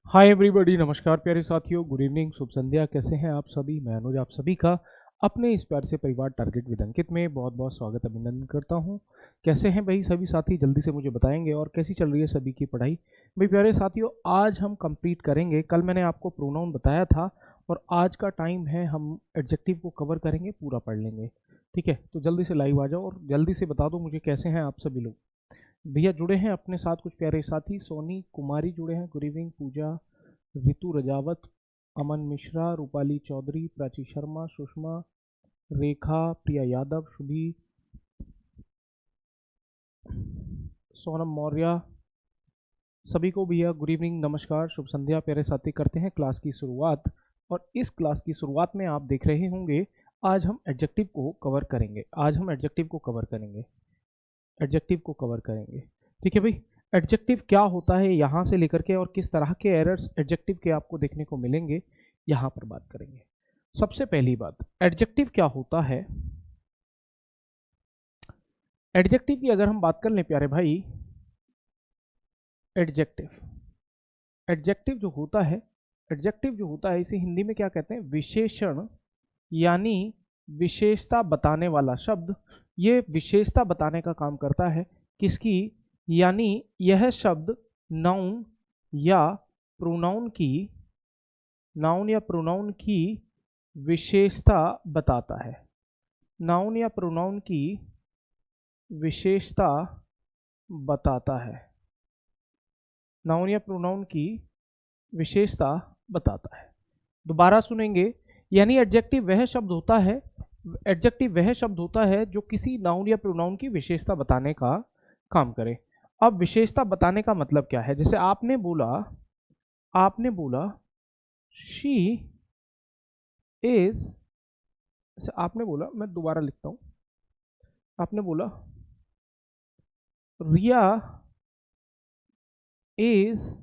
Hi everybody, नमस्कार प्यारे साथियों, गुड इवनिंग, शुभ संध्या। कैसे हैं आप सभी? मैं अनुज आप सभी का अपने इस प्यार से परिवार टारगेट विद अंकित में बहुत बहुत स्वागत अभिनंदन करता हूं। कैसे हैं भाई सभी साथी? जल्दी से मुझे बताएंगे। और कैसी चल रही है सभी की पढ़ाई? भाई प्यारे साथियों, आज हम कंप्लीट करेंगे, कल मैंने आपको प्रोनाउन बताया था और आज का टाइम है हम एडजेक्टिव को कवर करेंगे, पूरा पढ़ लेंगे। ठीक है, तो जल्दी से लाइव आ जाओ और जल्दी से बता दो मुझे कैसे हैं आप सभी लोग। भैया जुड़े हैं अपने साथ कुछ प्यारे साथी, सोनी कुमारी जुड़े हैं, गुड इवनिंग, पूजा, रितु रजावत, अमन मिश्रा, रूपाली चौधरी, प्राची शर्मा, सुषमा, रेखा, प्रिया यादव, शुभी, सोनम मौर्य, सभी को भैया गुड इवनिंग, नमस्कार, शुभ संध्या प्यारे साथी। करते हैं क्लास की शुरुआत। और इस क्लास की शुरुआत में आप देख रहे होंगे आज हम एडजेक्टिव को कवर करेंगे। आज हम एडजेक्टिव को कवर करेंगे, एडजेक्टिव को कवर करेंगे। ठीक है भाई, एडजेक्टिव क्या होता है यहाँ से लेकर के और किस तरह के एरर्स एडजेक्टिव के आपको देखने को मिलेंगे, यहाँ पर बात करेंगे। सबसे पहली बात, एडजेक्टिव क्या होता है। एडजेक्टिव की अगर हम बात कर लें प्यारे भाई, एडजेक्टिव एडजेक्टिव जो होता है, एडजेक्टिव जो होता है इसे हिंदी में क्या कहते हैं? विशेषण, यानी विशेषता बताने वाला शब्द। ये विशेषता बताने का काम करता है किसकी? यानी यह शब्द नाउन या प्रोनाउन की, नाउन या प्रोनाउन की विशेषता बताता है। नाउन या प्रोनाउन की विशेषता बताता है। नाउन या प्रोनाउन की विशेषता बताता है। दोबारा सुनेंगे, यानी एडजेक्टिव वह शब्द होता है, एडजेक्टिव वह शब्द होता है जो किसी नाउन या प्रोनाउन की विशेषता बताने का काम करे। अब विशेषता बताने का मतलब क्या है? जैसे आपने बोला शी इज, आपने बोला, मैं दोबारा लिखता हूं, आपने बोला Riya is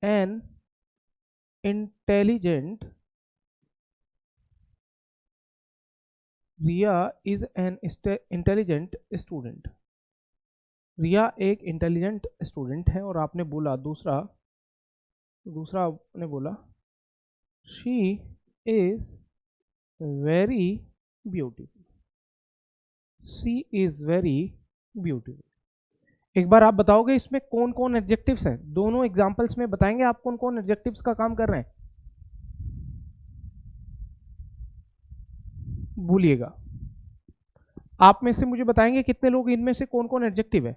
an intelligent, Riya is an intelligent student. Riya एक इंटेलिजेंट स्टूडेंट है। और आपने बोला दूसरा आपने बोला she is very beautiful, she is very beautiful. एक बार आप बताओगे इसमें कौन कौन एडजेक्टिव्स हैं? दोनों एग्जांपल्स में बताएंगे आप कौन कौन एडजेक्टिव्स का काम कर रहे हैं। भूलिएगा, आप में से मुझे बताएंगे कितने लोग इनमें से कौन कौन एडजेक्टिव है।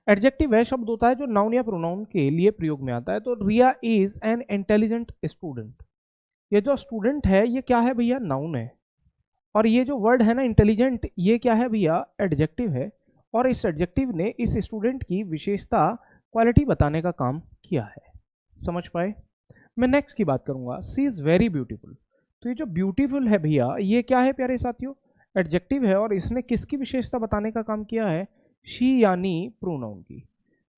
एडजेक्टिव वह शब्द होता है जो नाउन या प्रोनाउन के लिए प्रयोग में आता है। तो रिया इज एन इंटेलिजेंट स्टूडेंट, ये जो स्टूडेंट है ये क्या है भैया? नाउन है। और ये जो वर्ड है ना इंटेलिजेंट, ये क्या है भैया? एडजेक्टिव है। और इस एडजेक्टिव ने इस स्टूडेंट की विशेषता, क्वालिटी बताने का काम किया है। समझ पाए? मैं नेक्स्ट की बात करूंगा, सी इज वेरी ब्यूटीफुल। तो ये जो ब्यूटीफुल है भैया, ये क्या है प्यारे साथियों? एडजेक्टिव है। और इसने किसकी विशेषता बताने का काम किया है? शी, यानी प्रोनाउन की।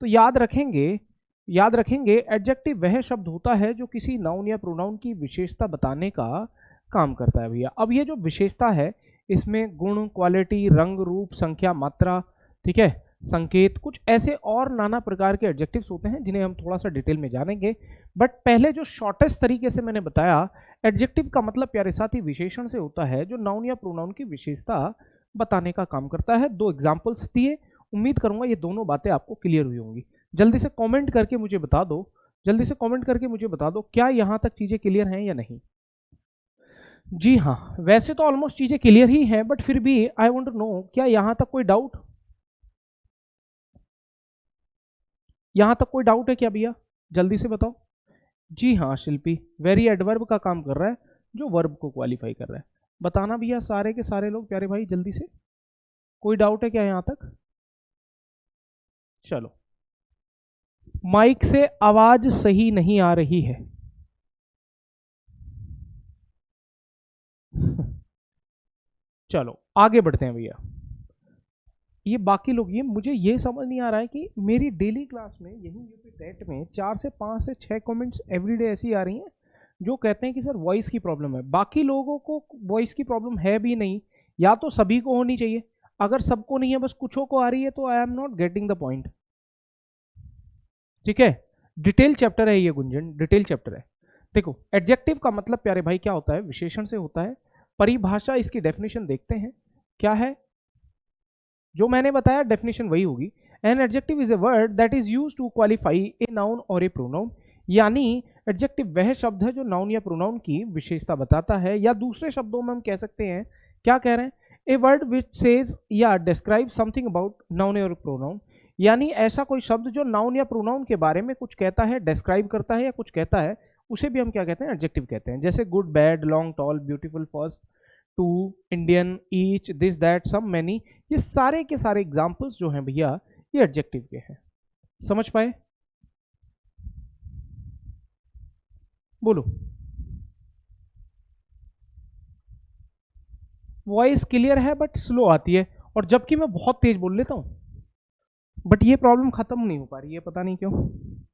तो याद रखेंगे एडजेक्टिव वह शब्द होता है जो किसी नाउन या प्रोनाउन की विशेषता बताने का काम करता है भैया। अब ये जो विशेषता है इसमें गुण, क्वालिटी, रंग, रूप, संख्या, मात्रा, ठीक है, संकेत, कुछ ऐसे और नाना प्रकार के एडजेक्टिव्स होते हैं जिन्हें हम थोड़ा सा डिटेल में जानेंगे। बट पहले जो शॉर्टेस्ट तरीके से मैंने बताया, एडजेक्टिव का मतलब प्यारे साथी विशेषण से होता है जो नाउन या प्रोनाउन की विशेषता बताने का काम करता है। दो एग्जाम्पल्स दिए, उम्मीद करूंगा ये दोनों बातें आपको क्लियर हुई होंगी। जल्दी से कमेंट करके मुझे बता दो, जल्दी से कमेंट करके मुझे बता दो क्या यहां तक चीजें क्लियर हैं या नहीं। जी हाँ, वैसे तो ऑलमोस्ट चीजें क्लियर ही हैं, बट फिर भी आई वांट टू नो, क्या यहां तक कोई डाउट, यहां तक कोई डाउट है क्या भैया? जल्दी से बताओ। जी हाँ शिल्पी, वेरी एडवर्ब का काम कर रहा है जो वर्ब को क्वालिफाई कर रहा है। बताना भैया सारे के सारे लोग प्यारे भाई जल्दी से, कोई डाउट है क्या यहां तक? चलो, माइक से आवाज सही नहीं आ रही है। चलो आगे बढ़ते हैं भैया। ये बाकी लोग, ये मुझे ये समझ नहीं आ रहा है कि मेरी डेली क्लास में यही यूपी टेट में 4 से 5 से 6 कमेंट्स एवरीडे ऐसी आ रही हैं जो कहते हैं कि सर वॉइस की प्रॉब्लम है। बाकी लोगों को वॉइस की प्रॉब्लम है भी नहीं, या तो सभी को होनी चाहिए। अगर सबको नहीं है, बस कुछों को आ रही है, तो I am not getting the point. ठीक है, डिटेल चैप्टर है ये गुंजन, डिटेल चैप्टर है। देखो एडजेक्टिव का मतलब प्यारे भाई क्या होता है, विशेषण से होता है। परिभाषा, इसकी डेफिनेशन देखते हैं क्या है, जो मैंने बताया डेफिनेशन वही होगी। An adjective is a word that is used to qualify a noun और ए प्रोनाउन, यानी एडजेक्टिव वह शब्द है जो नाउन या प्रोनाउन की विशेषता बताता है, या दूसरे शब्दों में हम कह सकते हैं, क्या कह रहे हैं, ए वर्ड विच सेज या डिस्क्राइब समथिंग अबाउट नाउन और प्रोनाउन, यानी ऐसा कोई शब्द जो नाउन या प्रोनाउन के बारे में कुछ कहता है, डिस्क्राइब करता है या कुछ कहता है, उसे भी हम क्या कहते हैं, एडजेक्टिव कहते हैं। जैसे good, bad, long, tall, beautiful, first, two, Indian, each, this, that, some, many, ये सारे के सारे एग्जाम्पल्स जो हैं भैया ये एडजेक्टिव के हैं। समझ पाए? बोलो। वॉइस क्लियर है बट स्लो आती है, और जबकि मैं बहुत तेज बोल लेता हूं, बट ये प्रॉब्लम खत्म नहीं हो पा रही है, पता नहीं क्यों।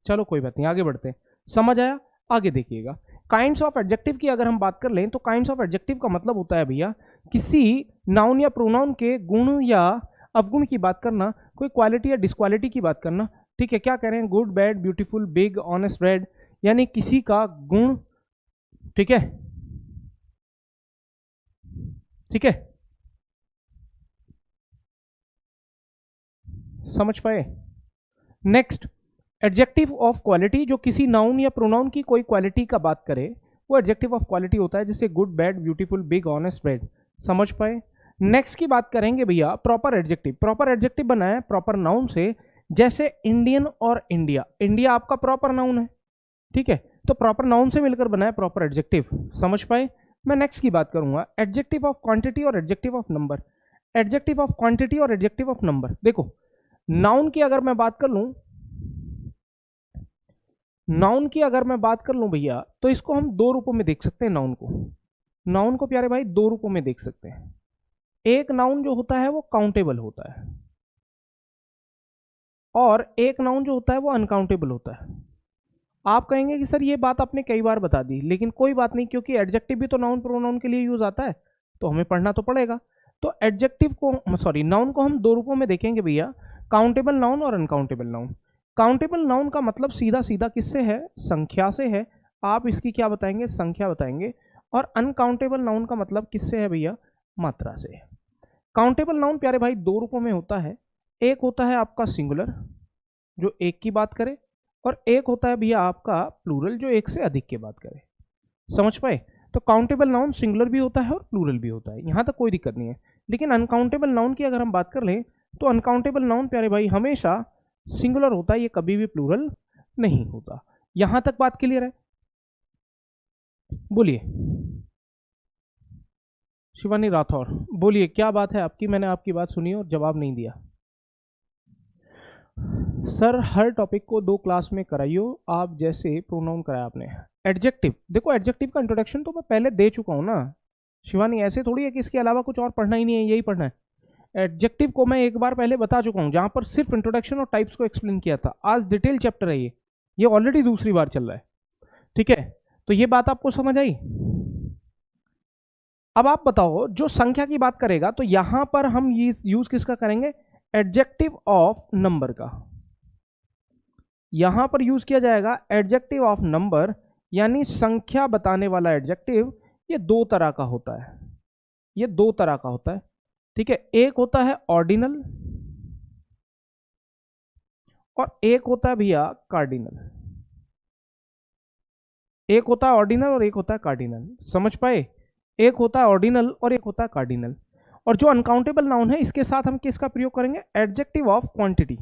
चलो कोई बात नहीं, आगे बढ़ते हैं। समझ आया? आगे देखिएगा। काइंड्स ऑफ एडजेक्टिव की अगर हम बात कर लें तो काइंड्स ऑफ एडजेक्टिव का मतलब होता है भैया किसी नाउन या प्रोनाउन के गुण या अवगुण की बात करना, कोई क्वालिटी या डिसक्वालिटी की बात करना। ठीक है, क्या कह रहे हैं, good, bad, beautiful, big, honest, red, यानी किसी का गुण, ठीक है, ठीक है, समझ पाए? नेक्स्ट, एडजेक्टिव ऑफ क्वालिटी, जो किसी नाउन या प्रोनाउन की कोई क्वालिटी का बात करे वो एडजेक्टिव ऑफ क्वालिटी होता है, जैसे good, bad, beautiful, big, honest, red. समझ पाए? नेक्स्ट की बात करेंगे भैया प्रॉपर एडजेक्टिव। प्रॉपर एडजेक्टिव बना है प्रॉपर नाउन से, जैसे इंडियन और इंडिया। इंडिया आपका प्रॉपर नाउन है, ठीक है, तो प्रॉपर नाउन से मिलकर बना है प्रॉपर एडजेक्टिव। समझ पाए? मैं नेक्स्ट की बात करूंगा एडजेक्टिव ऑफ क्वांटिटी और adjective of number. Adjective of quantity और एडजेक्टिव ऑफ नंबर, देखो नाउन की अगर मैं बात कर लूं, नाउन की अगर मैं बात कर लूं भैया, तो इसको हम दो रूपों में देख सकते हैं। नाउन को प्यारे भाई दो रूपों में देख सकते हैं। एक नाउन जो होता है वो काउंटेबल होता है, और एक नाउन जो होता है वो अनकाउंटेबल होता है। आप कहेंगे कि सर ये बात आपने कई बार बता दी, लेकिन कोई बात नहीं, क्योंकि एडजेक्टिव भी तो नाउन प्रोनाउन के लिए यूज आता है, तो हमें पढ़ना तो पड़ेगा। तो एडजेक्टिव को, सॉरी, नाउन को हम दो रूपों में देखेंगे भैया, काउंटेबल नाउन और अनकाउंटेबल नाउन। काउंटेबल नाउन का मतलब सीधा सीधा किससे है, संख्या से है। आप इसकी क्या बताएंगे, संख्या बताएंगे। और अनकाउंटेबल नाउन का मतलब किससे है भैया, मात्रा से। काउंटेबल नाउन प्यारे भाई दो रूपों में होता है, एक होता है आपका सिंगुलर जो एक की बात करे, और एक होता है भैया आपका प्लूरल जो एक से अधिक की बात करे। समझ पाए? तो काउंटेबल नाउन सिंगुलर भी होता है और प्लूरल भी होता है, यहां तक कोई दिक्कत नहीं है। लेकिन अनकाउंटेबल नाउन की अगर हम बात कर लें तो अनकाउंटेबल नाउन प्यारे भाई हमेशा सिंगुलर होता है, ये कभी भी प्लूरल नहीं होता। यहां तक बात क्लियर है? बोलिए शिवानी राठौर, बोलिए क्या बात है आपकी, मैंने आपकी बात सुनी और जवाब नहीं दिया। सर हर टॉपिक को दो क्लास में कराइयो, आप जैसे प्रोनाउन कराया आपने। एडजेक्टिव, देखो एडजेक्टिव का इंट्रोडक्शन तो मैं पहले दे चुका हूं ना शिवानी, ऐसे थोड़ी है कि इसके अलावा कुछ और पढ़ना ही नहीं है, यही पढ़ना है। एडजेक्टिव को मैं एक बार पहले बता चुका हूं, जहां पर सिर्फ इंट्रोडक्शन और टाइप्स को एक्सप्लेन किया था। आज डिटेल चैप्टर है ये ऑलरेडी दूसरी बार चल रहा है, ठीक है, तो ये बात आपको समझ आई। अब आप बताओ, जो संख्या की बात करेगा तो यहां पर हम ये यूज किसका करेंगे, एडजेक्टिव ऑफ नंबर का। यहां पर यूज किया जाएगा एडजेक्टिव ऑफ नंबर, यानी संख्या बताने वाला एडजेक्टिव। ये दो तरह का होता है, ये दो तरह का होता है, ठीक है, एक होता है ऑर्डिनल और एक होता है भैया कार्डिनल। एक होता है ऑर्डिनल और एक होता है कार्डिनल। समझ पाए? एक होता है ऑर्डिनल और एक होता है कार्डिनल। और जो अनकाउंटेबल नाउन है इसके साथ हम किसका प्रयोग करेंगे, adjective of quantity.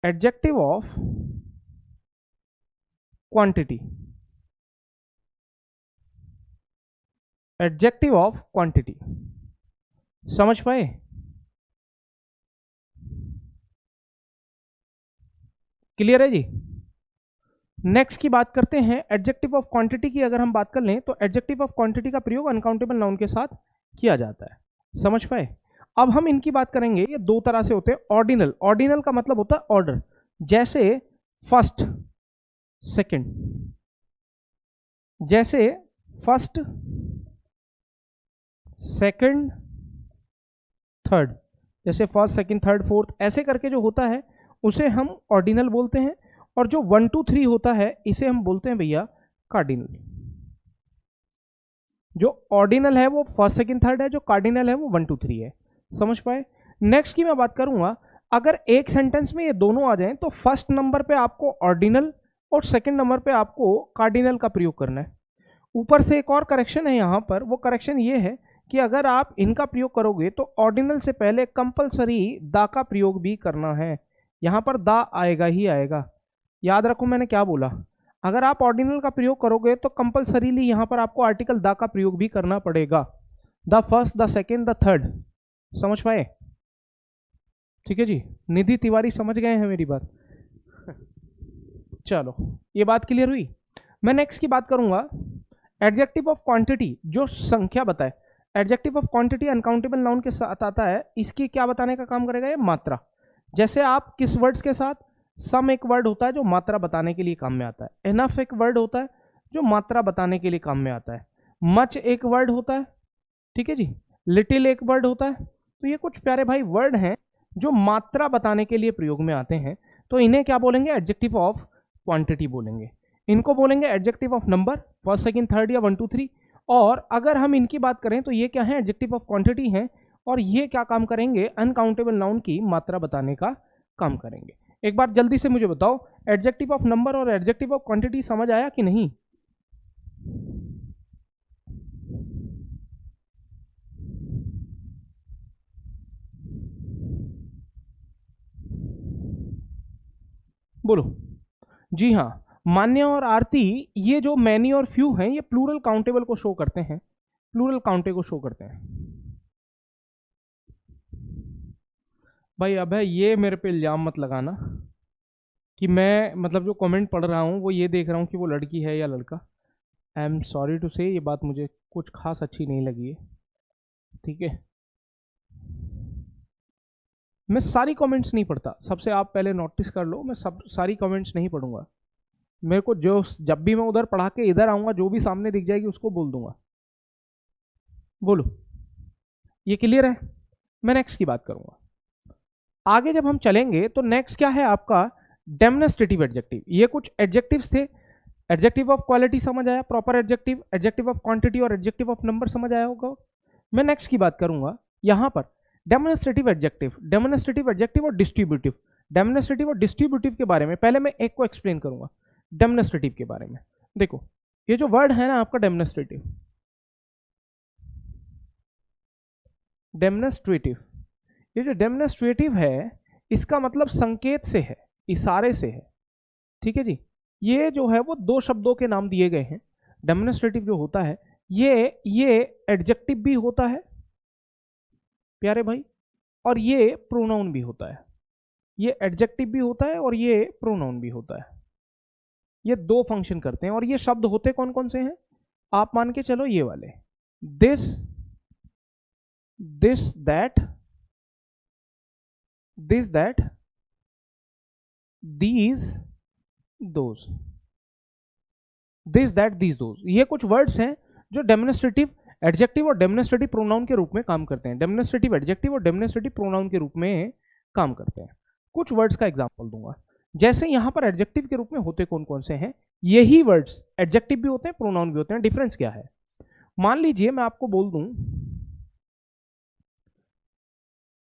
Adjective of quantity, adjective of quantity. समझ पाए? क्लियर है जी? नेक्स्ट की बात करते हैं एडजेक्टिव ऑफ क्वांटिटी की। अगर हम बात कर लें तो एडजेक्टिव ऑफ क्वांटिटी का प्रयोग अनकाउंटेबल नाउन के साथ किया जाता है। समझ पाए? अब हम इनकी बात करेंगे, ये दो तरह से होते हैं। ऑर्डिनल, ऑर्डिनल का मतलब होता है ऑर्डर, जैसे फर्स्ट, सेकंड, जैसे फर्स्ट, सेकंड, थर्ड, जैसे फर्स्ट, सेकंड, थर्ड, फोर्थ, ऐसे करके जो होता है उसे हम ऑर्डिनल बोलते हैं, और जो 1 2 3 होता है इसे हम बोलते हैं भैया कार्डिनल। जो ऑर्डिनल है वो फर्स्ट सेकंड थर्ड है, जो कार्डिनल है वो 1 2 3 है। समझ पाए? नेक्स्ट की मैं बात करूंगा, अगर एक सेंटेंस में ये दोनों आ जाएं तो फर्स्ट नंबर पे आपको ऑर्डिनल और सेकंड नंबर पे आपको कार्डिनल का प्रयोग करना है। ऊपर से एक और करेक्शन है यहाँ पर, वो करेक्शन ये है कि अगर आप इनका प्रयोग करोगे तो ऑर्डिनल से पहले कंपलसरी दा का प्रयोग भी करना है। यहाँ पर दा आएगा ही आएगा, याद रखो मैंने क्या बोला। अगर आप ऑर्डिनल का प्रयोग करोगे तो कंपलसरीली यहाँ पर आपको आर्टिकल दा का प्रयोग भी करना पड़ेगा। The first, the second, the third. समझ पाए? ठीक है जी, निधि तिवारी समझ गए हैं मेरी बात? चलो, ये बात क्लियर हुई। मैं नेक्स्ट की बात करूंगा, एडजेक्टिव ऑफ क्वांटिटी, जो संख्या बताए। Adjective of quantity uncountable noun के साथ आता है, इसकी क्या बताने का काम करेगा? ये मात्रा। जैसे आप किस वर्ड्स के साथ, सम एक वर्ड होता है जो मात्रा बताने के लिए काम में आता है, एनफ एक वर्ड होता है जो मात्रा बताने के लिए काम में आता है, मच एक वर्ड होता है, ठीक है जी, लिटिल एक वर्ड होता है। तो ये कुछ प्यारे भाई वर्ड हैं जो मात्रा बताने के लिए प्रयोग में आते हैं, तो इन्हें क्या बोलेंगे? एडजेक्टिव ऑफ क्वांटिटी बोलेंगे। इनको बोलेंगे adjective of number, first second third या 1 2 3। और अगर हम इनकी बात करें तो ये क्या है? एडजेक्टिव ऑफ क्वांटिटी हैं, और ये क्या काम करेंगे? अनकाउंटेबल नाउन की मात्रा बताने का काम करेंगे। एक बार जल्दी से मुझे बताओ, एडजेक्टिव ऑफ नंबर और एडजेक्टिव ऑफ क्वांटिटी समझ आया कि नहीं? बोलो। जी हाँ, मान्य और आरती, ये जो मैनी और फ्यू हैं, ये प्लूरल काउंटेबल को शो करते हैं, प्लूरल काउंटे को शो करते हैं। भाई अब है ये मेरे पे इल्जाम मत लगाना कि मैं मतलब जो कमेंट पढ़ रहा हूँ वो ये देख रहा हूँ कि वो लड़की है या लड़का। आई एम सॉरी टू से, ये बात मुझे कुछ खास अच्छी नहीं लगी है, ठीक है। मैं सारी कमेंट्स नहीं पढ़ता, सबसे आप पहले नोटिस कर लो, मैं सारी कमेंट्स नहीं पढ़ूंगा। मेरे को जो जब भी मैं उधर पढ़ा के इधर आऊंगा, जो भी सामने दिख जाएगी उसको बोल दूंगा। बोलो, ये क्लियर है? मैं नेक्स्ट की बात करूंगा। आगे जब हम चलेंगे तो नेक्स्ट क्या है आपका? Demonstrative adjective. ये कुछ एडजेक्टिव्स थे। एडजेक्टिव ऑफ क्वालिटी समझ आया, proper adjective, adjective of quantity और एडजेक्टिव ऑफ नंबर समझ आया होगा। मैं नेक्स्ट की बात करूंगा यहां पर डेमोन्स्ट्रेटिव एडजेक्टिव, डेमोन्स्ट्रेटिव एडजेक्टिव और डिस्ट्रीब्यूटिव। डेमोन्स्ट्रेटिव और डिस्ट्रीब्यूटिव के बारे में पहले मैं एक को एक्सप्लेन करूंगा, डेमोन्स्ट्रेटिव के बारे में। देखो, ये जो वर्ड है ना आपका डेमोन्स्ट्रेटिव, डेमोन्स्ट्रेटिव, ये जो डेमोन्स्ट्रेटिव है इसका मतलब संकेत से है, इशारे से है, ठीक है जी। ये जो है वो दो शब्दों के नाम दिए गए हैं। डेमोन्स्ट्रेटिव जो होता है ये एडजेक्टिव भी होता है प्यारे भाई, और ये प्रोनाउन भी होता है। ये एडजेक्टिव भी होता है और ये प्रोनाउन भी होता है। ये दो फंक्शन करते हैं। और ये शब्द होते कौन कौन से हैं? आप मान के चलो ये वाले, this, this that, this that, these, those, this that these those. ये कुछ वर्ड्स हैं जो डेमोन्स्ट्रेटिव एडजेक्टिव और डेमोन्स्ट्रेटिव प्रोनाउन के रूप में काम करते हैं। डेमोन्स्ट्रेटिव एडजेक्टिव और डेमोन्स्ट्रेटिव प्रोनाउन के रूप में काम करते हैं। कुछ वर्ड्स का एग्जांपल दूंगा। जैसे यहां पर एडजेक्टिव के रूप में होते कौन कौन से हैं? यही वर्ड्स एडजेक्टिव भी होते हैं, प्रोनाउन भी होते हैं। डिफरेंस क्या है? मान लीजिए मैं आपको बोल दूं,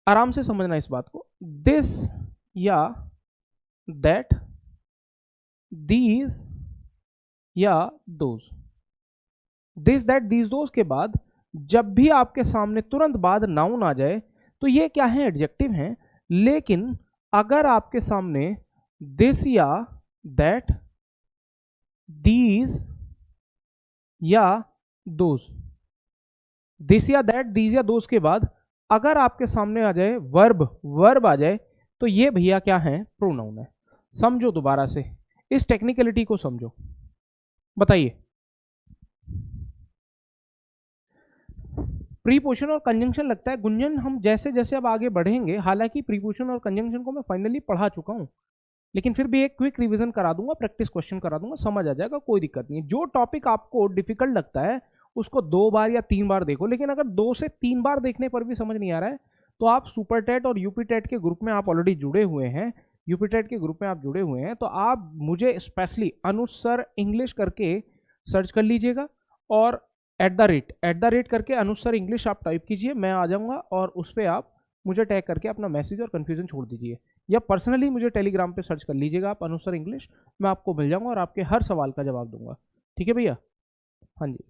आराम से समझना इस बात को, दिस या दैट, दीज या those. This that these those के बाद जब भी आपके सामने तुरंत बाद नाउन आ जाए तो ये क्या है? एडजेक्टिव हैं। लेकिन अगर आपके सामने दिस या दैट, दीज या दोज, दिस या दैट, दीज या दोज के बाद अगर आपके सामने आ जाए वर्ब आ जाए तो ये भैया क्या है? प्रोनाउन है। समझो दोबारा से, इस टेक्निकलिटी को समझो। बताइए, प्रीपोजिशन और कंजंक्शन लगता है गुंजन हम जैसे जैसे अब आगे बढ़ेंगे, हालांकि प्रीपोजिशन और कंजंक्शन को मैं फाइनली पढ़ा चुका हूं, लेकिन फिर भी एक क्विक रिवीजन करा दूंगा, प्रैक्टिस क्वेश्चन करा दूंगा, समझ आ जाएगा, कोई दिक्कत नहीं है। जो टॉपिक आपको डिफिकल्ट लगता है उसको 2 बार या 3 बार देखो, लेकिन अगर 2 से 3 बार देखने पर भी समझ नहीं आ रहा है तो आप सुपर टेट और यूपी टेट के ग्रुप में आप ऑलरेडी जुड़े हुए हैं, यूपीटेट के ग्रुप में आप जुड़े हुए हैं तो आप मुझे स्पेशली अनुज सर इंग्लिश करके सर्च कर लीजिएगा और @ करके अनुज सर इंग्लिश आप टाइप कीजिए, मैं आ जाऊँगा और उस पर आप मुझे टैग करके अपना मैसेज और कन्फ्यूजन छोड़ दीजिए, या पर्सनली मुझे टेलीग्राम पे सर्च कर लीजिएगा आप अनुज सर इंग्लिश, मैं आपको मिल जाऊँगा और आपके हर सवाल का जवाब दूंगा। ठीक है भैया? हाँ जी।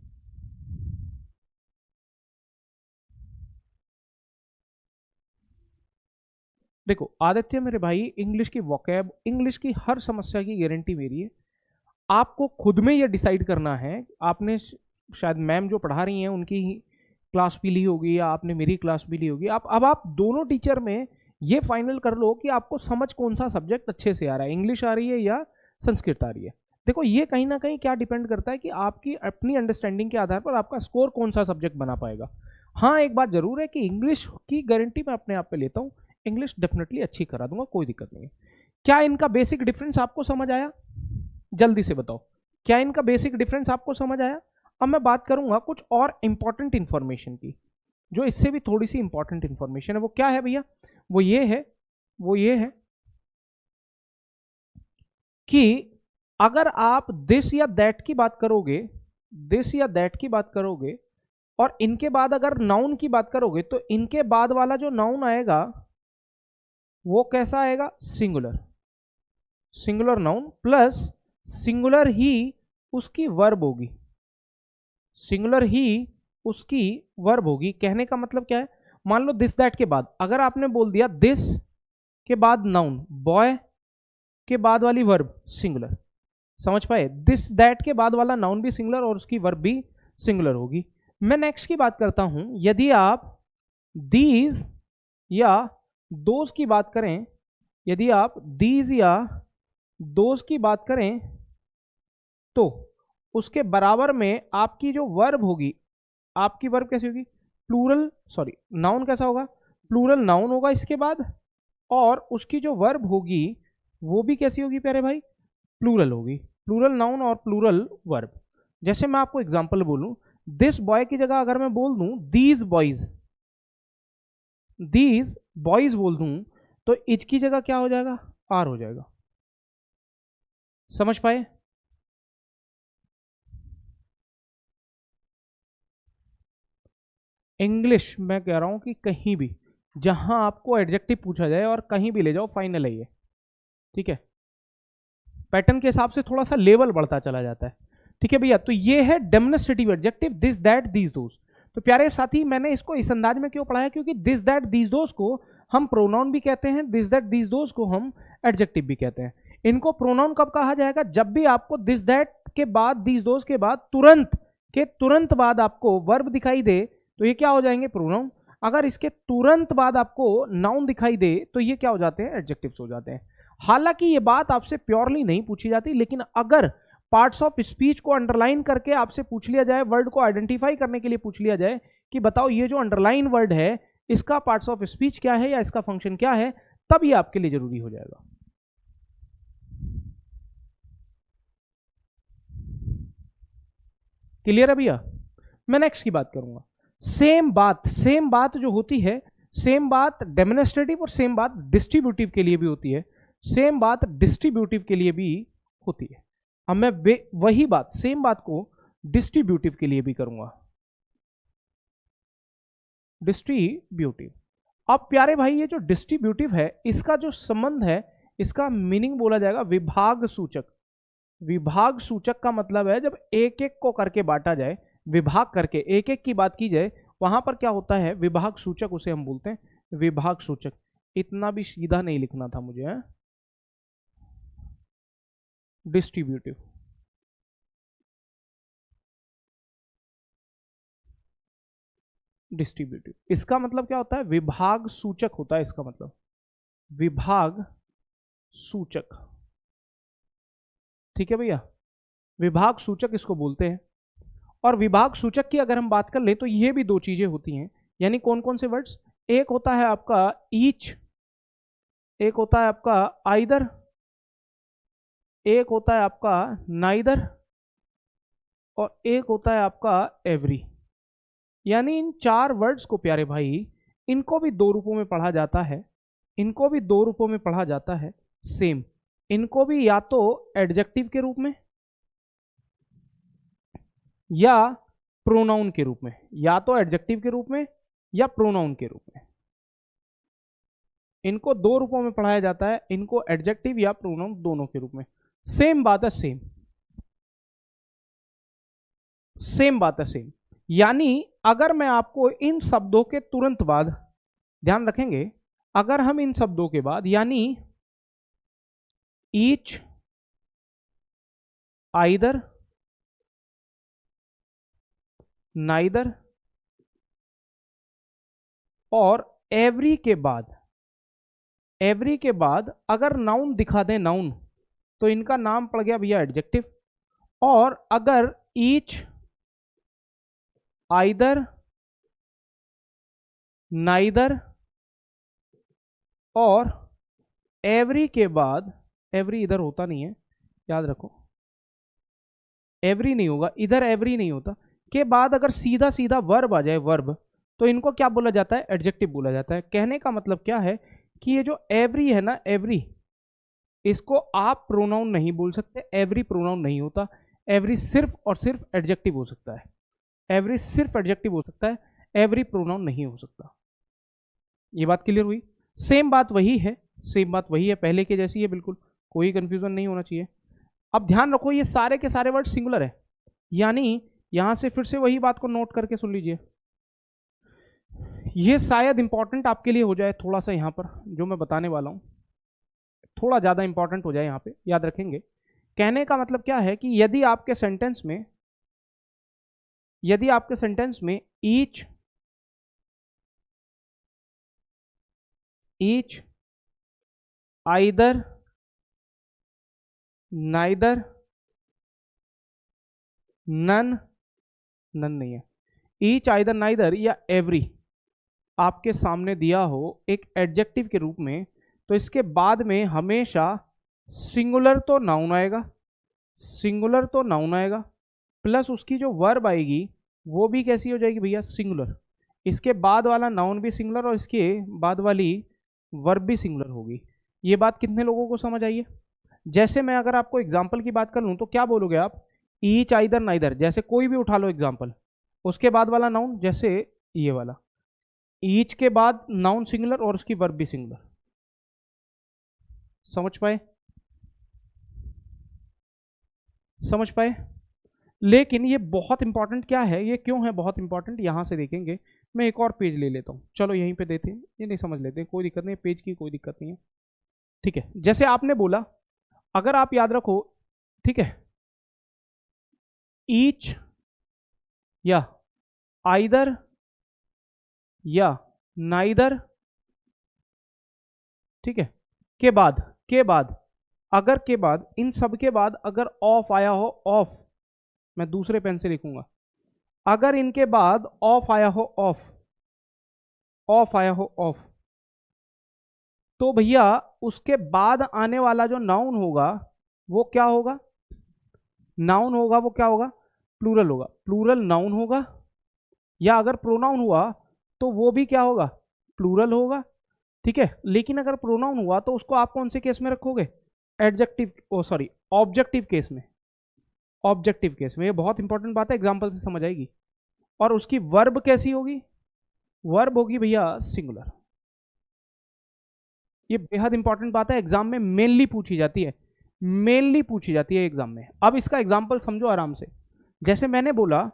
देखो आदित्य मेरे भाई, इंग्लिश की वोकैब, इंग्लिश की हर समस्या की गारंटी मेरी है। आपको खुद में ये डिसाइड करना है, आपने शायद मैम जो पढ़ा रही हैं उनकी क्लास भी ली होगी या आपने मेरी क्लास भी ली होगी, आप दोनों टीचर में ये फाइनल कर लो कि आपको समझ कौन सा सब्जेक्ट अच्छे से आ रहा है, इंग्लिश आ रही है या संस्कृत आ रही है। देखो ये कहीं ना कहीं क्या डिपेंड करता है कि आपकी अपनी अंडरस्टैंडिंग के आधार पर आपका स्कोर कौन सा सब्जेक्ट बना पाएगा। हाँ एक बात जरूर है कि इंग्लिश की गारंटी मैं अपने आप पे लेता हूँ, इंग्लिश डेफिनेटली अच्छी करा दूंगा, कोई दिक्कत नहीं है। क्या इनका बेसिक डिफरेंस आपको समझ आया? जल्दी से बताओ, क्या इनका बेसिक डिफरेंस आपको समझ आया? अब मैं बात करूंगा कुछ और इंपॉर्टेंट इंफॉर्मेशन की, जो इससे भी थोड़ी सी इंपॉर्टेंट इंफॉर्मेशन है। वो क्या है भैया? वो ये है कि अगर आप दिस या दैट की बात करोगे, दिस या दैट की बात करोगे और इनके बाद अगर नाउन की बात करोगे, तो इनके बाद वाला जो नाउन आएगा वो कैसा आएगा? Singular, singular noun plus singular ही उसकी वर्ब होगी, सिंगुलर ही उसकी वर्ब होगी। कहने का मतलब क्या है? मान लो दिस दैट के बाद अगर आपने बोल दिया दिस के बाद नाउन, बॉय के बाद वाली वर्ब सिंगुलर, समझ पाए? दिस दैट के बाद वाला नाउन भी सिंगुलर और उसकी वर्ब भी सिंगुलर होगी। मैं नेक्स्ट की बात करता हूं, यदि आप दीज या दोज की बात करें, यदि आप दीज या दोज की बात करें तो उसके बराबर में आपकी जो वर्ब होगी, आपकी वर्ब कैसी होगी? प्लूरल, सॉरी नाउन कैसा होगा? प्लूरल नाउन होगा इसके बाद, और उसकी जो वर्ब होगी वो भी कैसी होगी प्यारे भाई? प्लूरल होगी, प्लूरल नाउन और प्लूरल वर्ब। जैसे मैं आपको एग्जांपल बोलूं, दिस बॉय की जगह अगर मैं बोल दूं दीज बॉयज, दीज बॉयज बोल दूं तो इज की जगह क्या हो जाएगा? आर हो जाएगा। समझ पाए? इंग्लिश मैं कह रहा हूं कि कहीं भी जहां आपको एडजेक्टिव पूछा जाए और कहीं भी ले जाओ, फाइनल है ये। ठीक है, पैटर्न के हिसाब से थोड़ा सा लेवल बढ़ता चला जाता है। ठीक है भैया, तो ये है demonstrative adjective this that these those. तो प्यारे साथी मैंने इसको इस अंदाज में क्यों पढ़ाया? क्योंकि दिस दैट दीज दोज को हम प्रोनाउन भी कहते हैं, दिस दैट दीज दोज को हम एडजेक्टिव भी कहते हैं। इनको प्रोनाउन कब कहा जाएगा? जब भी आपको दिस दैट के बाद दीज दोज के बाद तुरंत बाद आपको वर्ब दिखाई दे तो ये क्या हो जाएंगे? प्रोनाउन। अगर इसके तुरंत बाद आपको नाउन दिखाई दे तो ये क्या हो जाते हैं? एडजेक्टिव्स हो जाते हैं। हालांकि ये बात आपसे प्योरली नहीं पूछी जाती, लेकिन अगर पार्ट्स ऑफ स्पीच को अंडरलाइन करके आपसे पूछ लिया जाए, वर्ड को आइडेंटिफाई करने के लिए पूछ लिया जाए कि बताओ ये जो अंडरलाइन वर्ड है इसका पार्ट्स ऑफ स्पीच क्या है या इसका फंक्शन क्या है, तब ये आपके लिए जरूरी हो जाएगा। क्लियर है भैया? मैं नेक्स्ट की बात करूंगा। सेम बात जो होती है, सेम बात डेमोन्स्ट्रेटिव और सेम बात डिस्ट्रीब्यूटिव के लिए भी होती है, सेम बात डिस्ट्रीब्यूटिव के लिए भी होती है। अब मैं वही बात, सेम बात को डिस्ट्रीब्यूटिव के लिए भी करूंगा। डिस्ट्रीब्यूटिव। अब प्यारे भाई ये जो डिस्ट्रीब्यूटिव है इसका जो संबंध है, इसका मीनिंग बोला जाएगा विभाग सूचक। विभाग सूचक का मतलब है जब एक एक को करके बांटा जाए, विभाग करके एक एक की बात की जाए, वहां पर क्या होता है? विभाग सूचक, उसे हम बोलते हैं विभाग सूचक। इतना भी सीधा नहीं लिखना था मुझे, है? डिस्ट्रीब्यूटिव। डिस्ट्रीब्यूटिव इसका मतलब क्या होता है? विभाग सूचक होता है इसका मतलब, विभाग सूचक। ठीक है भैया, विभाग सूचक इसको बोलते हैं। और विभाग सूचक की अगर हम बात कर ले तो ये भी दो चीजें होती हैं, यानी कौन कौन से वर्ड्स? एक होता है आपका ईच, एक होता है आपका आइदर, एक होता है आपका नाइदर, और एक होता है आपका एवरी। यानी इन चार वर्ड्स को प्यारे भाई, इनको भी दो रूपों में पढ़ा जाता है, इनको भी दो रूपों में पढ़ा जाता है। सेम, इनको भी या तो एडजेक्टिव के रूप में या प्रोनाउन के रूप में, या तो एडजेक्टिव के रूप में या प्रोनाउन के रूप में, इनको दो रूपों में पढ़ाया जाता है, इनको एडजेक्टिव या प्रोनाउन दोनों के रूप में। सेम बात है, सेम बात है, सेम। यानी अगर मैं आपको इन शब्दों के तुरंत बाद, ध्यान रखेंगे, अगर हम इन शब्दों के बाद यानी ईच, आइदर, नाइदर और एवरी के बाद, एवरी के बाद अगर नाउन दिखा दें, नाउन, तो इनका नाम पड़ गया भैया एडजेक्टिव। और अगर ईच, आइदर, नाइदर और एवरी के बाद, एवरी इधर होता नहीं है, याद रखो, एवरी नहीं होगा इधर, एवरी नहीं होता, के बाद अगर सीधा सीधा वर्ब आ जाए, वर्ब, तो इनको क्या बोला जाता है? एडजेक्टिव बोला जाता है। कहने का मतलब क्या है कि ये जो एवरी है ना, एवरी, इसको आप प्रोनाउन नहीं बोल सकते, एवरी प्रोनाउन नहीं होता, एवरी सिर्फ और सिर्फ एडजेक्टिव हो सकता है, एवरी सिर्फ एडजेक्टिव हो सकता है, एवरी प्रोनाउन नहीं हो सकता। ये बात क्लियर हुई? सेम बात वही है, सेम बात वही है, पहले के जैसी है, बिल्कुल कोई कंफ्यूजन नहीं होना चाहिए। अब ध्यान रखो, ये सारे के सारे वर्ड सिंगुलर है, यानी यहां से फिर से वही बात को नोट करके सुन लीजिए, ये शायद इंपॉर्टेंट आपके लिए हो जाए थोड़ा सा, यहां पर जो मैं बताने वाला हूं थोड़ा ज्यादा इंपॉर्टेंट हो जाए, यहां पे याद रखेंगे। कहने का मतलब क्या है कि यदि आपके सेंटेंस में, यदि आपके सेंटेंस में each, each, either, neither, none, none नहीं है, ईच, आइदर, नाइदर या एवरी आपके सामने दिया हो एक एडजेक्टिव के रूप में, तो इसके बाद में हमेशा सिंगुलर तो नाउन आएगा, सिंगुलर तो नाउन आएगा, प्लस उसकी जो वर्ब आएगी वो भी कैसी हो जाएगी भैया? सिंगुलर। इसके बाद वाला नाउन भी सिंगुलर और इसके बाद वाली वर्ब भी सिंगुलर होगी। ये बात कितने लोगों को समझ आई है? जैसे मैं अगर आपको एग्जाम्पल की बात कर लूँ तो क्या बोलोगे आप? ईच, आइदर, नाइदर, जैसे कोई भी उठा लो एग्जाम्पल, उसके बाद वाला नाउन, जैसे ये वाला, ईच के बाद नाउन सिंगुलर और उसकी वर्ब भी सिंगुलर। समझ पाए? समझ पाए? लेकिन ये बहुत इंपॉर्टेंट क्या है, ये क्यों है बहुत इंपॉर्टेंट, यहां से देखेंगे। मैं एक और पेज ले लेता हूं, चलो यहीं पे देते हैं, ये नहीं समझ लेते, कोई दिक्कत नहीं, पेज की कोई दिक्कत नहीं है, ठीक है। जैसे आपने बोला, अगर आप याद रखो, ठीक है, ईच या आइदर या नाइदर, ठीक है, के बाद अगर के बाद, इन सब के बाद अगर ऑफ आया हो, ऑफ, मैं दूसरे पेन से लिखूंगा, अगर इनके बाद ऑफ आया हो, ऑफ, ऑफ आया हो, ऑफ, तो भैया उसके बाद आने वाला जो नाउन होगा वो क्या होगा? नाउन होगा, वो क्या होगा? प्लूरल होगा, प्लूरल नाउन होगा। या अगर प्रोनाउन हुआ तो वो भी क्या होगा? प्लूरल होगा, ठीक है। लेकिन अगर प्रोनाउन हुआ तो उसको आप कौन से केस में रखोगे? एडजेक्टिव, ओ सॉरी, ऑब्जेक्टिव केस में, ऑब्जेक्टिव केस में। ये बहुत इंपॉर्टेंट बात है, एग्जांपल से समझ आएगी। और उसकी वर्ब कैसी होगी? वर्ब होगी भैया सिंगुलर। ये बेहद इंपॉर्टेंट बात है, एग्जाम में मेनली पूछी जाती है, मेनली पूछी जाती है एग्जाम में। अब इसका एग्जाम्पल समझो आराम से। जैसे मैंने बोला,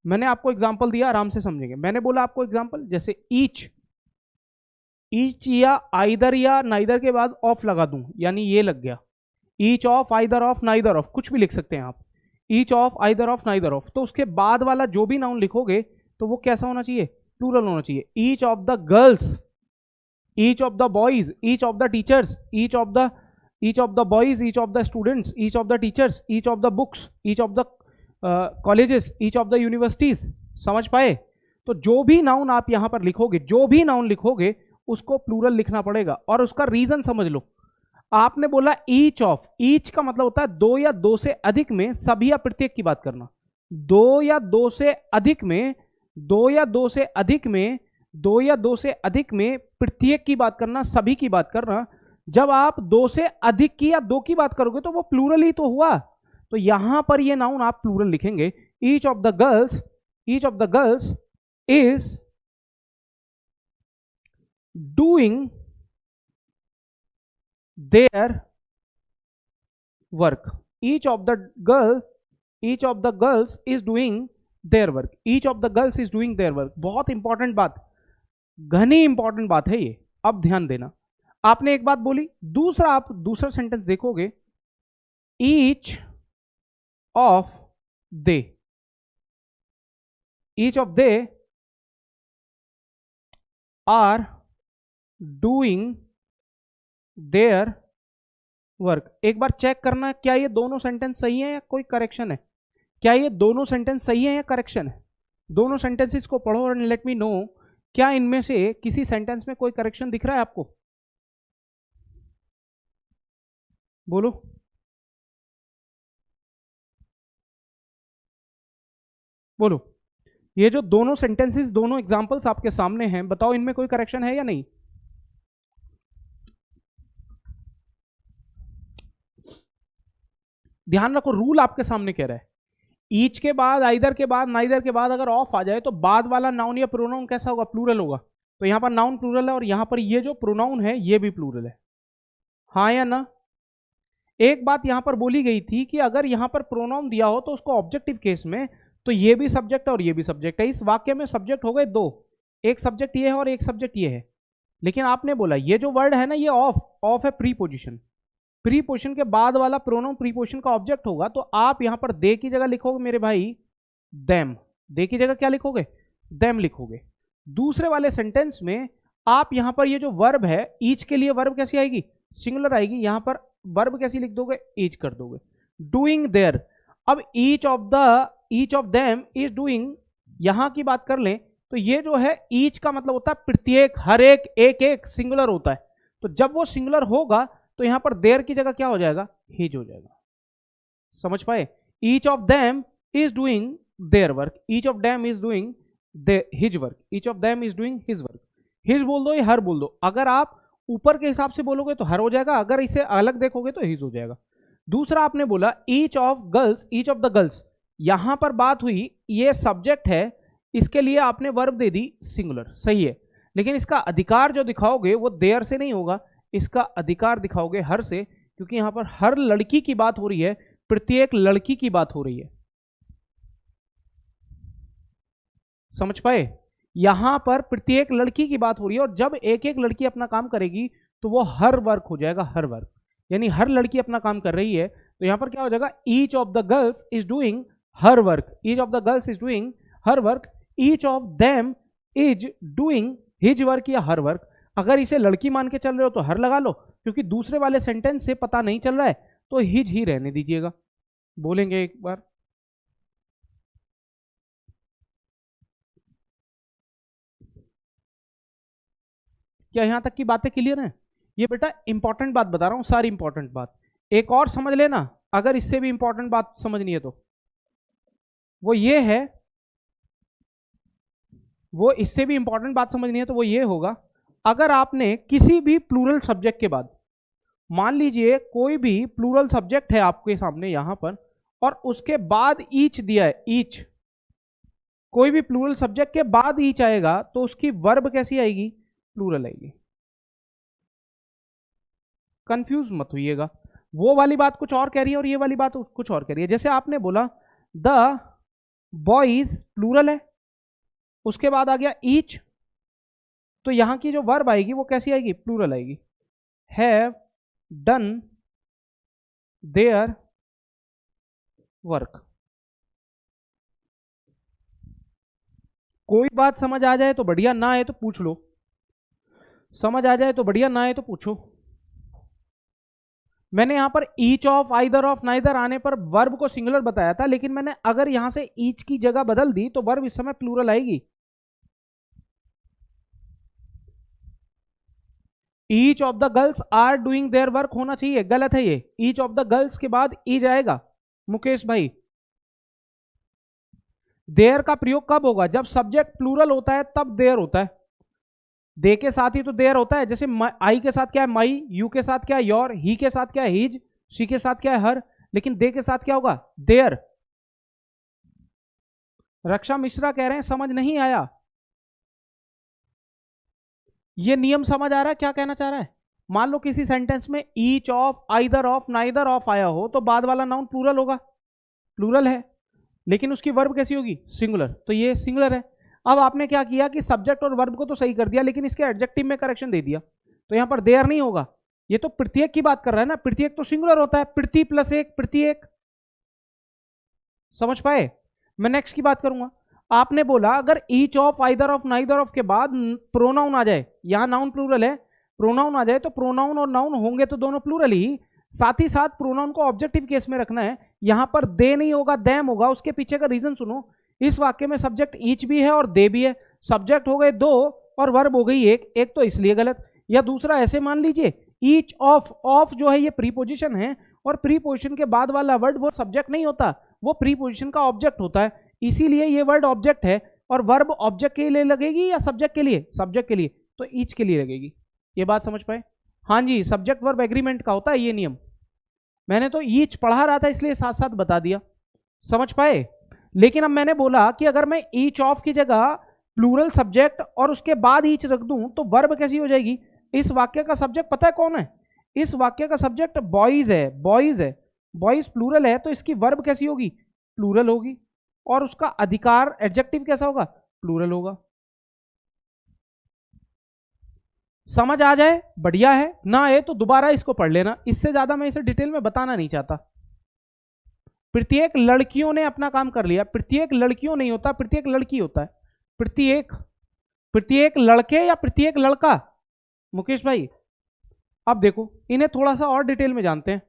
मैंने आपको एग्जाम्पल दिया, आराम से समझेंगे। मैंने बोला आपको एग्जाम्पल, जैसे ईच, ईच या आइदर या नाइदर के बाद ऑफ लगा दूं, यानी ये लग गया, each of, either of, neither of, कुछ भी लिख सकते हैं आप, each of, either of, neither of. तो उसके बाद वाला जो भी नाउन लिखोगे तो वो कैसा होना चाहिए? प्लूरल होना चाहिए। Each of the girls, each of the boys, each of the teachers, each of the boys, each of the students, each of the teachers, each of the books, each of the colleges, each of the universities. समझ पाए? तो जो भी noun आप यहां पर लिखोगे, जो भी नाउन लिखोगे उसको प्लूरल लिखना पड़ेगा। और उसका रीजन समझ लो, आपने बोला ईच ऑफ, ईच का मतलब होता है दो या दो से अधिक में, सभी या प्रत्येक की बात करना, दो या दो से अधिक में, दो या दो से अधिक में, दो या दो से अधिक में प्रत्येक की बात करना, सभी की बात करना। जब आप दो से अधिक की या दो की बात करोगे तो वो प्लूरल ही तो हुआ। तो यहां पर ये नाउन आप प्लूरल लिखेंगे, each of the girls is doing their work, each of the girls is doing their work, each of the girls is doing their work. बहुत इंपॉर्टेंट बात, घनी इंपॉर्टेंट बात है ये, अब ध्यान देना। आपने एक बात बोली, दूसरा आप दूसरा सेंटेंस देखोगे, each of they, each of they are doing their work. एक बार चेक करना क्या ये दोनों सेंटेंस सही है या कोई करेक्शन है, क्या ये दोनों सेंटेंस सही है या करेक्शन है। दोनों सेंटेंसेस को पढ़ो और लेट मी नो क्या इनमें से किसी सेंटेंस में कोई करेक्शन दिख रहा है आपको, बोलो। बोलो, ये जो दोनों सेंटेंसेस, दोनों एग्जांपल्स आपके सामने हैं, बताओ इनमें कोई करेक्शन है या नहीं। ध्यान रखो, रूल आपके सामने कह रहा है, ईच के बाद, आइदर के बाद, नाइदर के बाद अगर ऑफ आ जाए तो बाद वाला नाउन या प्रोनाउन कैसा होगा, प्लूरल होगा। तो यहां पर नाउन प्लूरल है और यहां पर ये जो प्रोनाउन है ये भी प्लूरल है, हाँ या ना। एक बात यहां पर बोली गई थी कि अगर यहां पर प्रोनाउन दिया हो तो उसको ऑब्जेक्टिव केस में, तो ये भी सब्जेक्ट है और ये भी सब्जेक्ट है। इस वाक्य में सब्जेक्ट हो गए दो, एक सब्जेक्ट ये है और एक सब्जेक्ट ये है। लेकिन आपने बोला ये जो वर्ड है ना, ये ऑफ है प्रीपोजिशन, प्रीपोजिशन के बाद वाला प्रोनाउन प्रीपोजिशन का ऑब्जेक्ट होगा। तो आप यहां पर दे की जगह लिखोगे मेरे भाई देम, दे की जगह क्या लिखोगे, देम लिखोगे। दूसरे वाले सेंटेंस में आप यहां पर ये जो वर्ब है, ईच के लिए वर्ब कैसी आएगी, सिंगुलर आएगी, यहां पर वर्ब कैसी लिख दोगे, ईच कर दोगे, डूइंग देयर। अब each of them is doing, यहां की बात कर लें तो ये जो है ईच का मतलब होता है प्रत्येक, हर एक, एक एक सिंगुलर होता है। तो जब वो सिंगुलर होगा तो यहां पर देयर की जगह क्या हो जाएगा, हिज हो जाएगा। समझ पाए, each of them is doing their work, each of them is doing his work, each of them is doing his work. His बोल दो या हर बोल दो, अगर आप ऊपर के हिसाब से बोलोगे तो हर हो जाएगा, अगर इसे अलग देखोगे तो हिज हो जाएगा। दूसरा आपने बोला ईच ऑफ द गर्ल्स, यहां पर बात हुई ये सब्जेक्ट है, इसके लिए आपने वर्ब दे दी सिंगुलर, सही है। लेकिन इसका अधिकार जो दिखाओगे वो देयर से नहीं होगा, इसका अधिकार दिखाओगे हर से, क्योंकि यहां पर हर लड़की की बात हो रही है, प्रत्येक लड़की की बात हो रही है। समझ पाए, यहां पर प्रत्येक लड़की की बात हो रही है, और जब एक एक लड़की अपना काम करेगी तो वो हर वर्क हो जाएगा, हर वर्क, यानी हर लड़की अपना काम कर रही है। तो यहां पर क्या हो जाएगा, each of the girls is doing her work, each of the girls is doing her work, each of them is doing his work या हर वर्क। अगर इसे लड़की मान के चल रहे हो तो हर लगा लो, क्योंकि दूसरे वाले सेंटेंस से पता नहीं चल रहा है तो हिज ही रहने दीजिएगा। बोलेंगे एक बार, क्या यहां तक की बातें क्लियर हैं। ये बेटा इंपॉर्टेंट बात बता रहा हूं, सारी इंपॉर्टेंट बात। एक और समझ लेना, अगर इससे भी इंपॉर्टेंट बात समझनी है तो वो ये है, वो इससे भी इंपॉर्टेंट बात समझनी है तो वो ये होगा, अगर आपने किसी भी प्लूरल सब्जेक्ट के बाद, मान लीजिए कोई भी प्लूरल सब्जेक्ट है आपके सामने यहां पर, और उसके बाद ईच दिया है, ईच, कोई भी प्लूरल सब्जेक्ट के बाद ईच आएगा तो उसकी वर्ब कैसी आएगी, प्लूरल आएगी। कंफ्यूज मत होइएगा, वो वाली बात कुछ और कह रही है और ये वाली बात कुछ और कह रही है। जैसे आपने बोला द बॉयज, प्लूरल है, उसके बाद आ गया ईच, तो यहां की जो वर्ब आएगी वो कैसी आएगी, प्लूरल आएगी, हैव डन देयर वर्क। कोई बात समझ आ जाए तो बढ़िया, ना आए तो पूछ लो, समझ आ जाए तो बढ़िया, ना आए तो पूछो। मैंने यहां पर each of, either of, neither आने पर वर्ब को सिंगुलर बताया था, लेकिन मैंने अगर यहां से ईच की जगह बदल दी तो वर्ब इस समय प्लूरल आएगी। Each of the girls are doing their work होना चाहिए, गलत है ये, ईच ऑफ द गर्ल्स के बाद ईज आएगा। मुकेश भाई, देयर का प्रयोग कब होगा, जब सब्जेक्ट प्लूरल होता है तब देयर होता है। दे के साथ ही तो देयर होता है, जैसे आई के साथ क्या है माई, यू के साथ क्या है योर, ही के साथ क्या है हिज, शी के साथ क्या है हर, लेकिन दे के साथ क्या होगा देयर। रक्षा मिश्रा कह रहे हैं समझ नहीं आया। ये नियम समझ आ रहा है क्या कहना चाह रहा है? मान लो किसी सेंटेंस में each of, either of, neither of आया हो तो बाद वाला नाउन प्लूरल होगा, प्लूरल है, लेकिन उसकी वर्ब कैसी होगी सिंगुलर, तो ये सिंगुलर है। अब आपने क्या किया कि सब्जेक्ट और वर्ब को तो सही कर दिया, लेकिन इसके एडजेक्टिव में करेक्शन दे दिया, तो यहां पर देयर नहीं होगा, ये तो प्रत्येक की बात कर रहा है ना, प्रत्येक तो सिंगुलर होता है, प्रति प्लस एक प्रत्येक, समझ पाए? मैं नेक्स्ट की बात करूंगा। आपने बोला अगर each of, either of, neither of के बाद प्रोनाउन आ जाए, यहां नाउन प्लूरल है, प्रोनाउन आ जाए तो प्रोनाउन और नाउन होंगे तो दोनों प्लूरल ही, साथ ही साथ प्रोनाउन को ऑब्जेक्टिव केस में रखना है, यहां पर दे नहीं होगा दैम होगा। उसके पीछे का रीजन सुनो, इस वाक्य में सब्जेक्ट ईच भी है और दे भी है, सब्जेक्ट हो गए दो और वर्ब हो गई एक, एक तो इसलिए गलत। या दूसरा ऐसे मान लीजिए ईच ऑफ, ऑफ जो है ये प्रीपोजिशन है और प्रीपोजिशन के बाद वाला वर्ड वो सब्जेक्ट नहीं होता, वो प्रीपोजिशन का ऑब्जेक्ट होता है, इसीलिए ये वर्ड ऑब्जेक्ट है। और वर्ब ऑब्जेक्ट के लिए लगेगी या सब्जेक्ट के लिए? सब्जेक्ट के लिए, तो ईच के लिए लगेगी। ये बात समझ पाए? हाँ जी, सब्जेक्ट वर्ब एग्रीमेंट का होता है ये नियम, मैंने तो ईच पढ़ा रहा था इसलिए साथ साथ बता दिया, समझ पाए? लेकिन अब मैंने बोला कि अगर मैं ईच ऑफ की जगह प्लूरल सब्जेक्ट और उसके बाद ईच रख दूं तो वर्ब कैसी हो जाएगी? इस वाक्य का सब्जेक्ट पता है कौन है? इस वाक्य का सब्जेक्ट बॉयज है, बॉयज है, बॉयज प्लूरल है, तो इसकी वर्ब कैसी होगी? प्लूरल होगी, और उसका अधिकार एडजेक्टिव कैसा होगा? प्लूरल होगा। समझ आ जाए बढ़िया है, ना आए तो दोबारा इसको पढ़ लेना, इससे ज्यादा मैं इसे डिटेल में बताना नहीं चाहता। प्रत्येक लड़कियों ने अपना काम कर लिया, प्रत्येक लड़कियों नहीं होता, प्रत्येक लड़की होता है, प्रत्येक, प्रत्येक लड़के या प्रत्येक लड़का? मुकेश भाई अब देखो इन्हें थोड़ा सा और डिटेल में जानते हैं,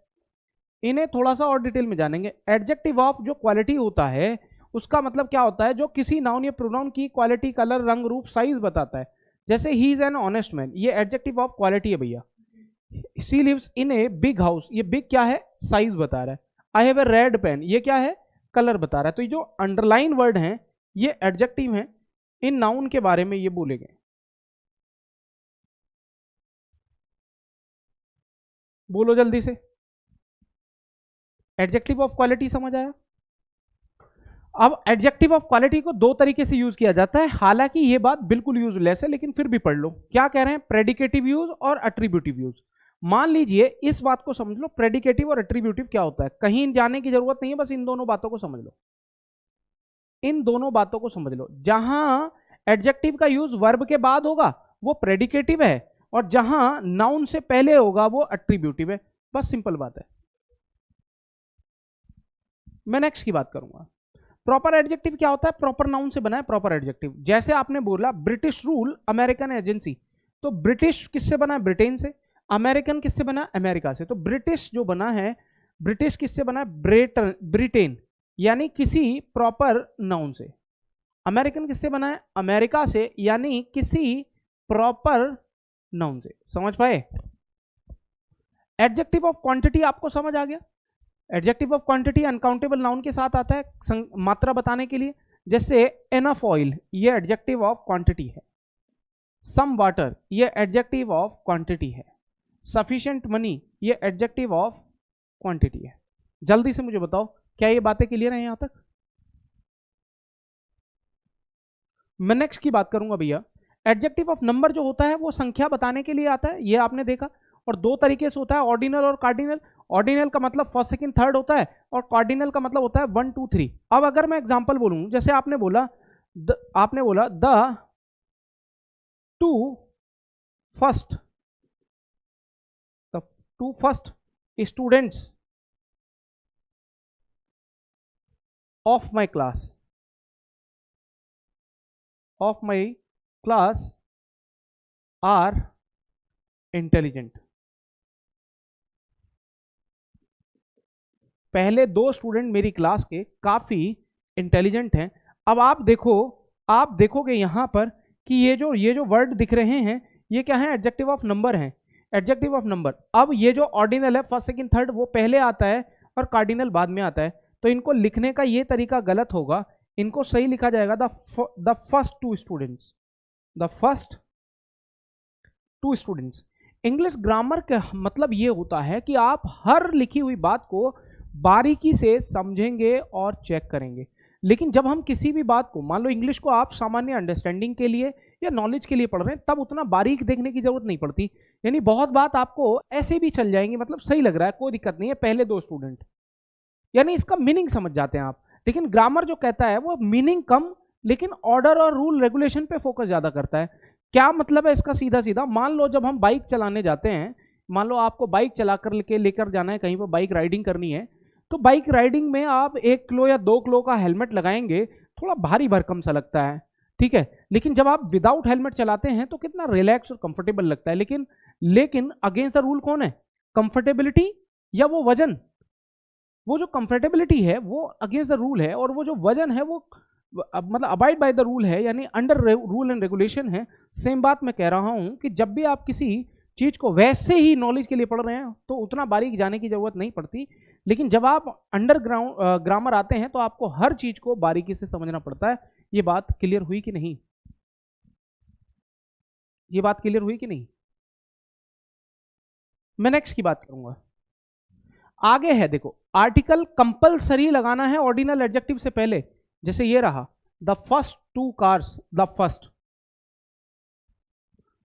इन्हें थोड़ा सा और डिटेल में जानेंगे। एडजेक्टिव ऑफ जो क्वालिटी होता है उसका मतलब क्या होता है? जो किसी नाउन या प्रोनाउन की क्वालिटी, कलर, रंग, रूप, साइज बताता है। जैसे ही इज एन ऑनेस्ट मैन, ये एडजेक्टिव ऑफ क्वालिटी है भैया। She lives in a big house, ये बिग क्या है? साइज बता रहा है। I have a red pen, ये क्या है? कलर बता रहा है। तो ये जो अंडरलाइन वर्ड हैं ये एडजेक्टिव हैं, इन नाउन के बारे में ये बोले गए। बोलो जल्दी से, एडजेक्टिव ऑफ क्वालिटी समझ आया? अब एडजेक्टिव ऑफ क्वालिटी को दो तरीके से यूज किया जाता है, हालांकि ये बात बिल्कुल यूजलेस है लेकिन फिर भी पढ़ लो। क्या कह रहे हैं? प्रेडिकेटिव यूज और एट्रीब्यूटिव यूज। मान लीजिए इस बात को समझ लो, प्रेडिकेटिव और एट्रीब्यूटिव क्या होता है, कहीं जाने की जरूरत नहीं है, बस इन दोनों बातों को समझ लो, इन दोनों बातों को समझ लो। जहां एडजेक्टिव का यूज वर्ब के बाद होगा वो प्रेडिकेटिव है, और जहां नाउन से पहले होगा वो एट्रीब्यूटिव है, बस सिंपल बात है। मैं नेक्स्ट की बात करूंगा। प्रॉपर एडजेक्टिव क्या होता है? प्रॉपर नाउन से बना है प्रॉपर एडजेक्टिव। जैसे आपने बोला ब्रिटिश रूल अमेरिकन एजेंसी, तो ब्रिटिश किससे बना है? ब्रिटेन से। अमेरिकन किससे बना है? अमेरिका से। तो ब्रिटिश जो बना है, ब्रिटिश किससे बना है? ब्रिटेन, यानी किसी प्रॉपर नाउन से। अमेरिकन किससे बना है? अमेरिका से, यानी किसी प्रॉपर नाउन से। समझ पाए? एडजेक्टिव ऑफ क्वांटिटी आपको समझ आ गया? Adjective of quantity uncountable noun के साथ आता है मात्रा बताने के लिए। जैसे एनफ ऑयल, ये एडजेक्टिव ऑफ क्वांटिटी है। सम वाटर, ये एडजेक्टिव ऑफ क्वांटिटी है। सफिशिएंट मनी, ये एडजेक्टिव ऑफ क्वांटिटी है। जल्दी से मुझे बताओ क्या ये बातें क्लियर हैं यहां तक? मैं नेक्स्ट की बात करूंगा भैया। एडजेक्टिव ऑफ नंबर जो होता है वो संख्या बताने के लिए आता है, ये आपने देखा, और दो तरीके से होता है, ऑर्डिनल और कार्डिनल। ऑर्डिनल का मतलब फर्स्ट सेकंड थर्ड होता है, और कार्डिनल का मतलब होता है 1 2 3। अब अगर मैं एग्जांपल बोलूं, जैसे आपने बोला the two first students of my class are intelligent. पहले दो स्टूडेंट मेरी क्लास के काफी इंटेलिजेंट हैं। अब आप देखोगे यहां पर कि ये जो वर्ड दिख रहे हैं ये क्या है? एडजेक्टिव ऑफ नंबर हैं, एडजेक्टिव ऑफ नंबर। अब ये जो ऑर्डिनल है फर्स्ट सेकंड थर्ड वो पहले आता है और कार्डिनल बाद में आता है, तो इनको लिखने का ये तरीका गलत होगा। इनको सही लिखा जाएगा the first two students, the first two students. English grammar का मतलब ये होता है कि आप हर लिखी हुई बात को बारीकी से समझेंगे और चेक करेंगे। लेकिन जब हम किसी भी बात को, मान लो इंग्लिश को आप सामान्य अंडरस्टैंडिंग के लिए या नॉलेज के लिए पढ़ रहे हैं, तब उतना बारीक देखने की जरूरत नहीं पड़ती। यानी बहुत बात आपको ऐसे भी चल जाएंगी, मतलब सही लग रहा है, कोई दिक्कत नहीं है, पहले दो स्टूडेंट, यानी इसका मीनिंग समझ जाते हैं आप। लेकिन ग्रामर जो कहता है वो मीनिंग कम, लेकिन ऑर्डर और रूल रेगुलेशन पे फोकस ज्यादा करता है। क्या मतलब है इसका? सीधा सीधा मान लो जब हम बाइक चलाने जाते हैं, मान लो आपको बाइक चला कर लेकर जाना है कहीं पर, बाइक राइडिंग करनी है, तो बाइक राइडिंग में आप 1 किलो या 2 किलो का हेलमेट लगाएंगे, थोड़ा भारी भरकम सा लगता है, ठीक है। लेकिन जब आप विदाउट हेलमेट चलाते हैं तो कितना रिलैक्स और कंफर्टेबल लगता है। लेकिन अगेंस्ट द रूल कौन है? कंफर्टेबिलिटी या वो वजन? वो जो कंफर्टेबिलिटी है वो अगेंस्ट द रूल है, और वो जो वजन है वो मतलब अबाइड बाय द रूल है, यानी अंडर रूल एंड रेगुलेशन है। सेम बात मैं कह रहा हूं कि जब भी आप किसी चीज को वैसे ही नॉलेज के लिए पढ़ रहे हैं तो उतना बारीक जाने की जरूरत नहीं पड़ती। लेकिन जब आप अंडरग्राउंड ग्रामर आते हैं तो आपको हर चीज को बारीकी से समझना पड़ता है। ये बात क्लियर हुई कि नहीं? ये बात क्लियर हुई कि नहीं? मैं नेक्स्ट की बात करूंगा। आगे है, देखो, आर्टिकल कंपलसरी लगाना है ऑर्डिनल एडजेक्टिव से पहले। जैसे ये रहा, the first 2 cars, the first,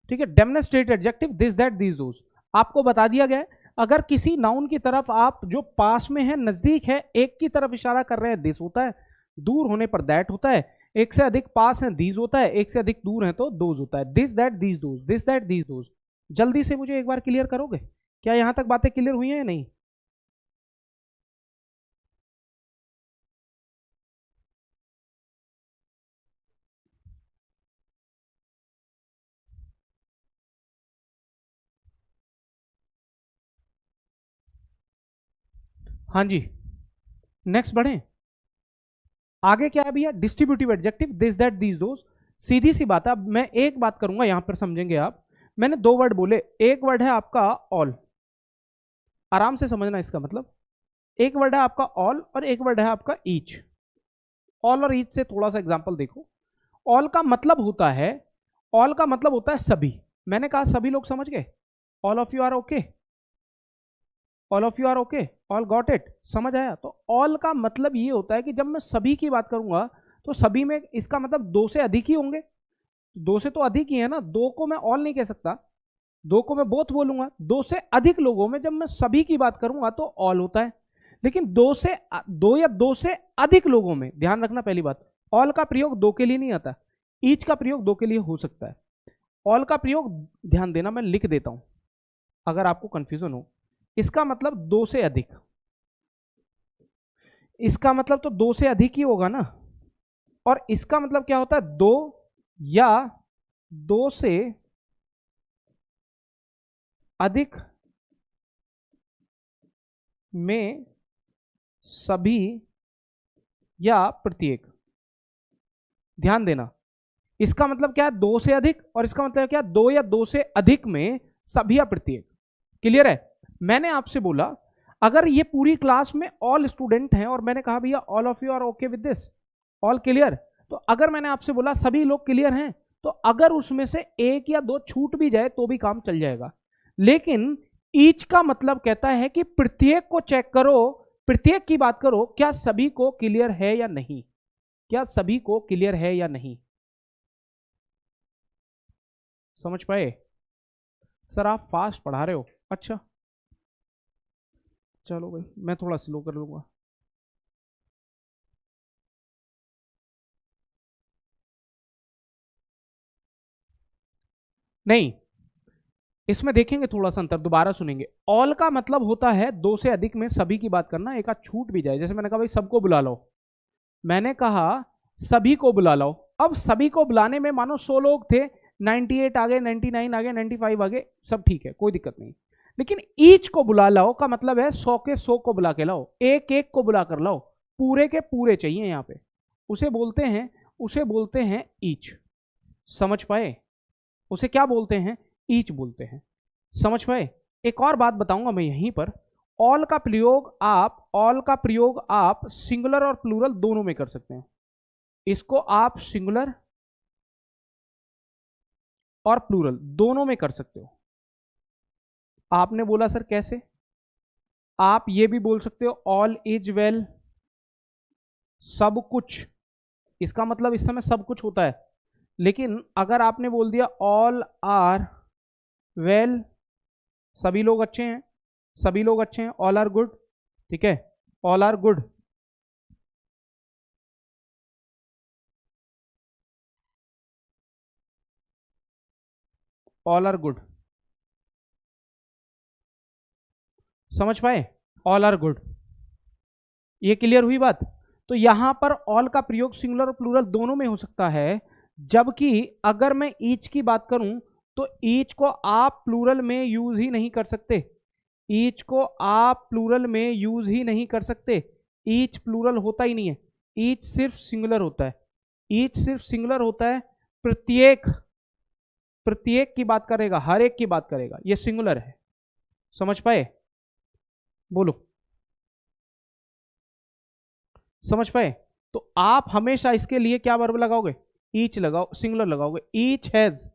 ठीक है। Demonstrate adjective, this that these those. आपको बता दिया गया है अगर किसी नाउन की तरफ आप जो पास में है, नजदीक है, एक की तरफ इशारा कर रहे हैं, दिस होता है, दूर होने पर दैट होता है, एक से अधिक पास है दीज होता है, एक से अधिक दूर है तो दोज होता है। This that these those, this that these those. जल्दी से मुझे एक बार क्लियर करोगे? क्या यहां तक बातें क्लियर हुई हैं या नहीं? हाँ जी, नेक्स्ट बढ़े। आगे क्या है भैया? Distributive adjective, this that these those. सीधी सी बात है, अब मैं एक बात करूंगा यहां पर, समझेंगे आप। मैंने 2 वर्ड बोले, एक वर्ड है आपका ऑल, आराम से समझना इसका मतलब। एक वर्ड है आपका ऑल और एक वर्ड है आपका ईच। ऑल और ईच से थोड़ा सा एग्जांपल देखो। ऑल का मतलब होता है, ऑल का मतलब होता है सभी। मैंने कहा सभी लोग समझ गए? All of you are okay? All of you are okay? All got it? समझ आया? तो ऑल का मतलब ये होता है कि जब मैं सभी की बात करूंगा तो सभी में इसका मतलब 2 से अधिक ही होंगे। 2 से तो अधिक ही है ना, 2 को मैं ऑल नहीं कह सकता, 2 को मैं बोथ बोलूंगा। 2 से अधिक लोगों में जब मैं सभी की बात करूंगा तो ऑल होता है। लेकिन 2 या 2 से अधिक लोगों में, ध्यान रखना पहली बात, ऑल का प्रयोग 2 के लिए नहीं आता, ईच का प्रयोग 2 के लिए हो सकता है। ऑल का प्रयोग, ध्यान देना, मैं लिख देता हूं अगर आपको कंफ्यूजन हो। इसका मतलब 2 से अधिक, इसका मतलब तो 2 से अधिक ही होगा ना। और इसका मतलब क्या होता है? 2 या 2 से अधिक में सभी या प्रत्येक। ध्यान देना, इसका मतलब क्या है? 2 से अधिक, और इसका मतलब क्या? 2 या 2 से अधिक में सभी या प्रत्येक। क्लियर है? मैंने आपसे बोला अगर ये पूरी क्लास में ऑल स्टूडेंट हैं और मैंने कहा भैया all of you are okay with this, all clear, तो अगर मैंने आपसे बोला सभी लोग क्लियर हैं, तो अगर उसमें से 1 या 2 छूट भी जाए तो भी काम चल जाएगा। लेकिन ईच का मतलब कहता है कि प्रत्येक को चेक करो, प्रत्येक की बात करो, क्या सभी को क्लियर है या नहीं, क्या सभी को क्लियर है या नहीं। समझ पाए? सर आप फास्ट पढ़ा रहे हो? अच्छा चलो भाई, मैं थोड़ा स्लो कर लूंगा। नहीं, इसमें देखेंगे थोड़ा सा अंतर, दोबारा सुनेंगे। ऑल का मतलब होता है 2 से अधिक में सभी की बात करना, एक आध छूट भी जाए। जैसे मैंने कहा भाई सबको बुला लो, मैंने कहा सभी को बुला लो। अब सभी को बुलाने में मानो 100 लोग थे, 98 आ गए, 99 आ गए, 95 आ गए, सब ठीक है, कोई दिक्कत नहीं। लेकिन ईच को बुला लाओ का मतलब है 100 के 100 को बुला के लाओ, एक एक को बुला कर लाओ, पूरे के पूरे चाहिए यहाँ पे। उसे बोलते हैं ईच। समझ पाए? उसे क्या बोलते हैं? ईच बोलते हैं। समझ पाए? एक और बात बताऊंगा मैं यहीं पर, ऑल का प्रयोग आप सिंगुलर और प्लूरल दोनों में कर सकते हैं। इसको आप सिंगुलर और प्लूरल दोनों में कर सकते हो। आपने बोला सर कैसे, आप ये भी बोल सकते हो ऑल इज वेल, सब कुछ, इसका मतलब इस समय सब कुछ होता है। लेकिन अगर आपने बोल दिया ऑल आर वेल, सभी लोग अच्छे हैं, सभी लोग अच्छे हैं, ऑल आर गुड, ठीक है, all are good, all are good, समझ पाए, ऑल आर गुड, ये क्लियर हुई बात। तो यहां पर ऑल का प्रयोग सिंगुलर और प्लूरल दोनों में हो सकता है, जबकि अगर मैं ईच की बात करूं तो ईच को आप प्लूरल में यूज ही नहीं कर सकते, ईच को आप प्लूरल में यूज ही नहीं कर सकते, ईच प्लूरल होता ही नहीं है, ईच सिर्फ सिंगुलर होता है, ईच सिर्फ सिंगुलर होता है, प्रत्येक, प्रत्येक की बात करेगा, हर एक की बात करेगा, ये सिंगुलर है, समझ पाए, बोलो, समझ पाए। तो आप हमेशा इसके लिए क्या वर्ब लगाओगे, ईच लगाओ, सिंगुलर लगाओगे, each has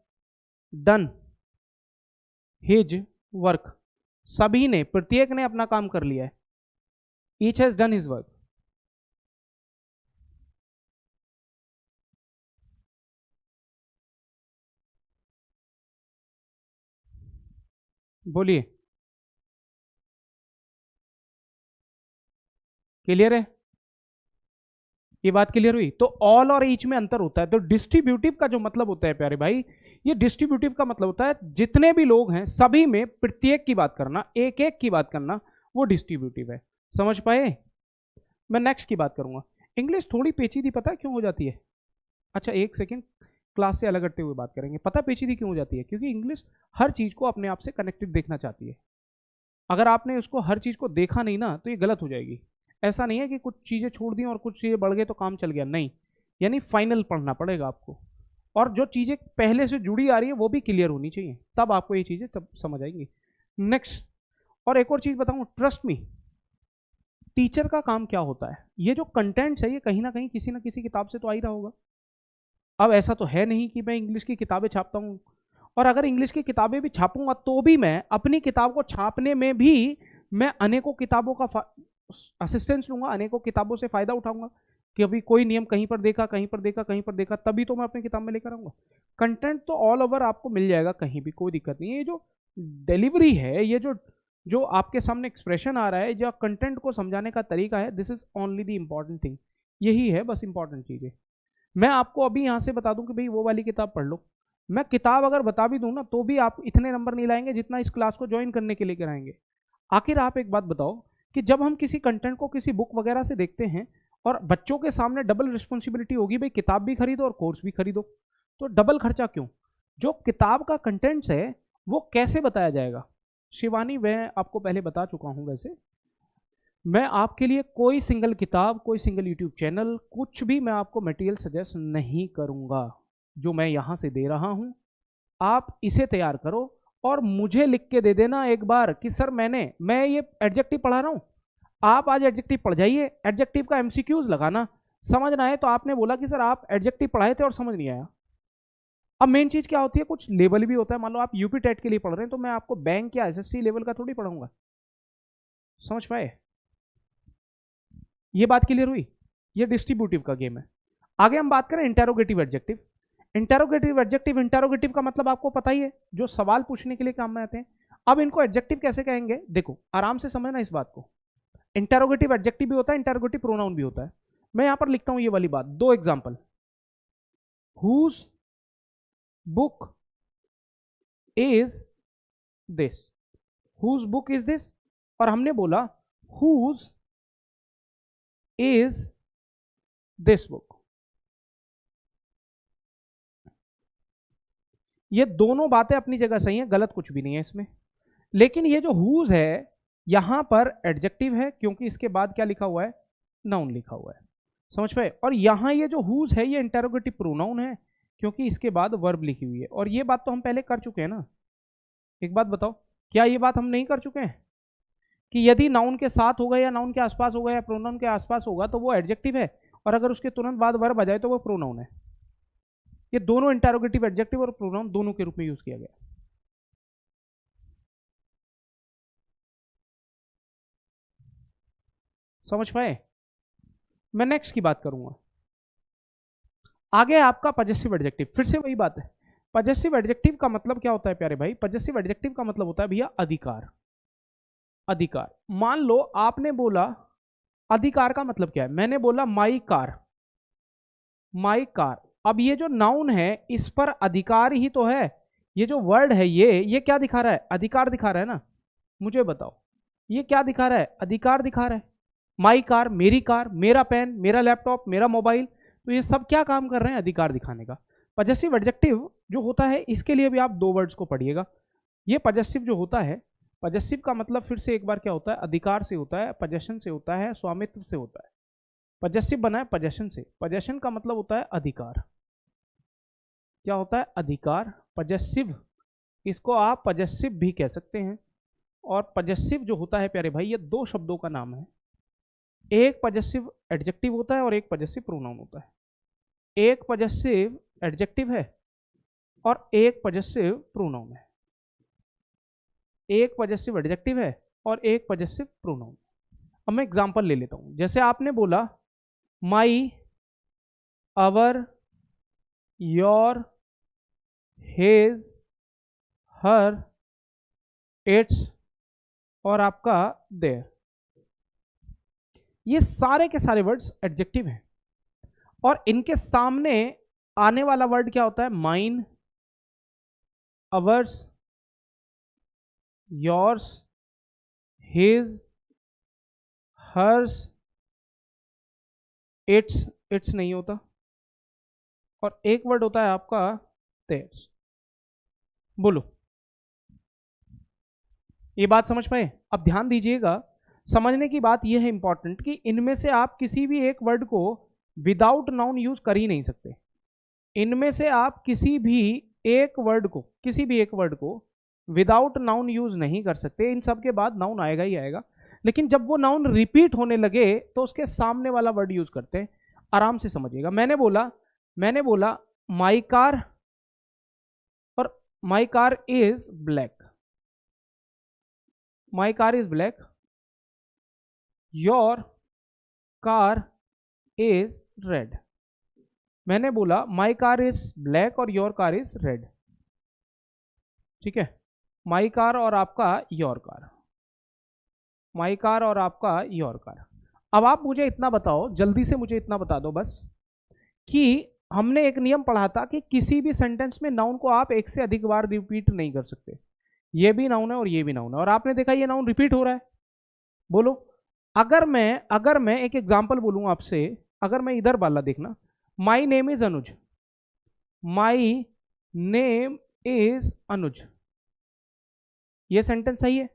done his work, सभी ने, प्रत्येक ने अपना काम कर लिया है, each has done his work. बोलिए, क्लियर है, ये बात क्लियर हुई। तो ऑल और ईच में अंतर होता है। तो डिस्ट्रीब्यूटिव का जो मतलब होता है प्यारे भाई, ये डिस्ट्रीब्यूटिव का मतलब होता है जितने भी लोग हैं सभी में प्रत्येक की बात करना, एक एक की बात करना, वो डिस्ट्रीब्यूटिव है, समझ पाए। मैं नेक्स्ट की बात करूंगा। इंग्लिश थोड़ी पेचीदी पता है क्यों हो जाती है, अच्छा एक सेकेंड, क्लास से अलग करते हुए बात करेंगे। पता पेचीदी क्यों हो जाती है, क्योंकि इंग्लिश हर चीज को अपने आप से कनेक्टेड देखना चाहती है। अगर आपने उसको हर चीज को देखा नहीं ना तो ये गलत हो जाएगी। ऐसा नहीं है कि कुछ चीजें छोड़ दी और कुछ चीजें बढ़ गए तो काम चल गया, नहीं, यानी फाइनल पढ़ना पड़ेगा आपको, और जो चीजें पहले से जुड़ी आ रही है वो भी क्लियर होनी चाहिए, तब आपको ये चीजें तब समझ आएंगी। नेक्स्ट, और एक और चीज बताऊं, ट्रस्ट मी, टीचर का काम क्या होता है, ये जो कंटेंट्स है ये कहीं ना कहीं किसी ना किसी किताब से तो आ ही रहा होगा। अब ऐसा तो है नहीं कि मैं इंग्लिश की किताबें छापता हूँ, और अगर इंग्लिश की किताबें भी छापूंगा तो भी मैं अपनी किताब को छापने में भी मैं अनेकों किताबों का असिस्टेंस लूंगा, अनेकों किताबों से फायदा उठाऊंगा कि अभी कोई नियम कहीं पर देखा, कहीं पर देखा, कहीं पर देखा, तभी तो मैं अपनी किताब में लेकर आऊंगा। कंटेंट तो ऑल ओवर आपको मिल जाएगा कहीं भी, कोई दिक्कत नहीं है। ये जो डिलीवरी है, ये जो जो आपके सामने एक्सप्रेशन आ रहा है, जो कंटेंट को समझाने का तरीका है, this is only the important thing, यही है बस इंपॉर्टेंट चीजें। मैं आपको अभी यहां से बता दूं कि भाई वो वाली किताब पढ़ लो, मैं किताब अगर बता भी दूं ना तो भी आप इतने नंबर नहीं लाएंगे जितना इस क्लास को ज्वाइन करने के लिए कराएंगे। आखिर आप एक बात बताओ कि जब हम किसी कंटेंट को किसी बुक वगैरह से देखते हैं और बच्चों के सामने डबल रिस्पॉन्सिबिलिटी होगी, भाई किताब भी खरीदो और कोर्स भी खरीदो, तो डबल खर्चा क्यों? जो किताब का कंटेंट्स है वो कैसे बताया जाएगा? शिवानी, मैं आपको पहले बता चुका हूं, वैसे मैं आपके लिए कोई सिंगल किताब, कोई सिंगल यूट्यूब चैनल, कुछ भी मैं आपको मटेरियल सजेस्ट नहीं करूंगा। जो मैं यहां से दे रहा हूं आप इसे तैयार करो और मुझे लिख के दे देना एक बार कि सर मैं ये एडजेक्टिव पढ़ा रहा हूं, आप आज एडजेक्टिव पढ़ जाइए, एडजेक्टिव का एमसीक्यूज लगाना, समझना है तो आपने बोला कि सर आप एडजेक्टिव पढ़ाए थे और समझ नहीं आया। अब मेन चीज क्या होती है, कुछ लेवल भी होता है, मान लो आप यूपी टेट के लिए पढ़ रहे हैं तो मैं आपको बैंक या एसएससी लेवल का थोड़ी पढ़ाऊंगा, समझ पाए, ये बात क्लियर हुई। ये डिस्ट्रीब्यूटिव का गेम है। आगे हम बात करें interrogative adjective. Interrogative adjective, interrogative का मतलब आपको पता ही है, जो सवाल पूछने के लिए काम में आते हैं। अब इनको एडजेक्टिव कैसे कहेंगे, देखो आराम से समझना इस बात को। इंटेरोगेटिव एडजेक्टिव भी होता है, इंटेरोगेटिव प्रोनाउन भी होता है। मैं यहां पर लिखता हूं ये वाली बात, दो example, whose book is this, whose book is this, और हमने बोला हुज इज दिस बुक। ये दोनों बातें अपनी जगह सही हैं, गलत कुछ भी नहीं है इसमें। लेकिन ये जो हुज है यहां पर एडजेक्टिव है, क्योंकि इसके बाद क्या लिखा हुआ है, नाउन लिखा हुआ है, समझ पाए। और यहां ये जो हुज है ये इंटेरोगेटिव प्रोनाउन है, क्योंकि इसके बाद वर्ब लिखी हुई है। और ये बात तो हम पहले कर चुके हैं ना। एक बात बताओ, क्या ये बात हम नहीं कर चुके हैं कि यदि नाउन के साथ होगा या नाउन के आसपास होगा या प्रोनाउन के आसपास होगा तो वो एडजेक्टिव है, और अगर उसके तुरंत बाद वर्ब आ जाए तो वो प्रोनाउन है। ये दोनों इंटेरोगेटिव एडजेक्टिव और प्रोनाउन दोनों के रूप में यूज किया गया। समझ पाए? मैं नेक्स्ट की बात करूंगा। आगे आपका पजेसिव एडजेक्टिव, फिर से वही बात है। पजेसिव एडजेक्टिव का मतलब क्या होता है प्यारे भाई? पजेसिव एडजेक्टिव का मतलब होता है भैया अधिकार। अधिकार, मान लो आपने बोला, अधिकार का मतलब क्या है? मैंने बोला माई कार, माई कार। अब ये जो नाउन है इस पर अधिकार ही तो है। ये जो वर्ड है ये क्या दिखा रहा है? अधिकार दिखा रहा है ना। मुझे बताओ ये क्या दिखा रहा है? अधिकार दिखा रहा है। माई कार, मेरी कार, मेरा पेन, मेरा लैपटॉप, मेरा मोबाइल, तो ये सब क्या काम कर रहे हैं? अधिकार दिखाने का। पजेसिव एडजेक्टिव जो होता है इसके लिए भी आप दो वर्ड्स को पढ़िएगा। ये पजेसिव जो होता है, पजेसिव का मतलब फिर से एक बार क्या होता है? अधिकार से होता है, पजेशन से होता है, स्वामित्व से होता है। पजेसिव बना है पजेशन से। पजेशन का मतलब होता है अधिकार। क्या होता है? अधिकार। पजेसिव, इसको आप पजेसिव भी कह सकते हैं। और पजेसिव जो होता है प्यारे भाई, ये दो शब्दों का नाम है। एक पजेसिव एडजेक्टिव होता है और एक पजेसिव प्रोनाउन होता है। एक पजेसिव एडजेक्टिव है और एक पजेसिव प्रोनाउन है। एक पजेसिव एडजेक्टिव है और एक पजेसिव प्रोनाउन। अब मैं एग्जांपल ले लेता हूं। जैसे आपने बोला माई, our, your, his, her, it's और आपका देयर, ये सारे के सारे वर्ड्स एडजेक्टिव हैं और इनके सामने आने वाला वर्ड क्या होता है? Mine, ours, yours, his, hers, its नहीं होता और एक वर्ड होता है आपका देयर्स। बोलो, ये बात समझ पाए? अब ध्यान दीजिएगा, समझने की बात यह है इंपॉर्टेंट कि इनमें से आप किसी भी एक वर्ड को विदाउट नाउन यूज कर ही नहीं सकते। इनमें से आप किसी भी एक वर्ड को विदाउट नाउन यूज नहीं कर सकते। इन सब के बाद नाउन आएगा ही आएगा, लेकिन जब वो नाउन रिपीट होने लगे तो उसके सामने वाला वर्ड यूज करते हैं। आराम से समझिएगा। मैंने बोला माई कार और my car is black. My car is black, your car is red. मैंने बोला माई कार इज ब्लैक और योर कार इज रेड। ठीक है, माई कार और आपका योर कार, माई कार और आपका योर कार। अब आप मुझे इतना बताओ, जल्दी से मुझे इतना बता दो बस, कि हमने एक नियम पढ़ा था कि किसी भी सेंटेंस में नाउन को आप एक से अधिक बार रिपीट नहीं कर सकते। ये भी नाउन है और ये भी नाउन है, और आपने देखा ये नाउन रिपीट हो रहा है। बोलो, अगर मैं एक एग्जांपल बोलूं आपसे, अगर मैं इधर वाला देखना, my name is Anuj, my name is Anuj, ये सेंटेंस सही है?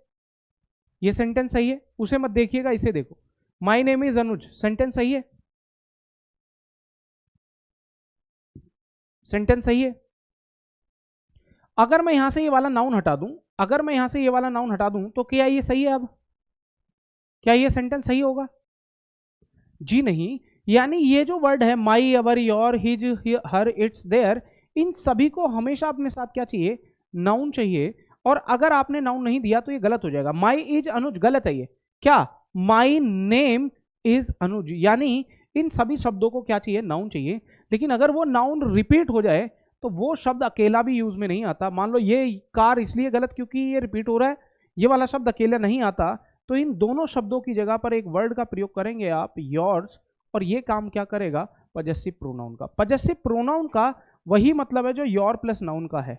ये सेंटेंस सही है? उसे मत देखिएगा, इसे देखो। माई नेम इज अनुज, सेंटेंस सही है? सेंटेंस सही है? अगर मैं यहां से ये वाला नाउन हटा दूं, तो क्या ये सही है? अब क्या ये सेंटेंस सही होगा? जी नहीं। यानी ये जो वर्ड है my, our, your, his, her, its, their, इन सभी को हमेशा अपने साथ क्या चाहिए? नाउन चाहिए। और अगर आपने नाउन नहीं दिया तो ये गलत हो जाएगा। माई इज अनुज गलत है ये। क्या? माई नेम इज अनुज, यानी इन सभी शब्दों को क्या चाहिए? नाउन चाहिए। लेकिन अगर वो नाउन रिपीट हो जाए तो वो शब्द अकेला भी यूज में नहीं आता। मान लो ये कार इसलिए गलत क्योंकि ये रिपीट हो रहा है, ये वाला शब्द अकेला नहीं आता, तो इन दोनों शब्दों की जगह पर एक वर्ड का प्रयोग करेंगे आप, योर्स, और ये काम क्या करेगा? पजेसिव प्रोनाउन का। पजेसिव प्रोनाउन का वही मतलब है जो योर प्लस नाउन का है।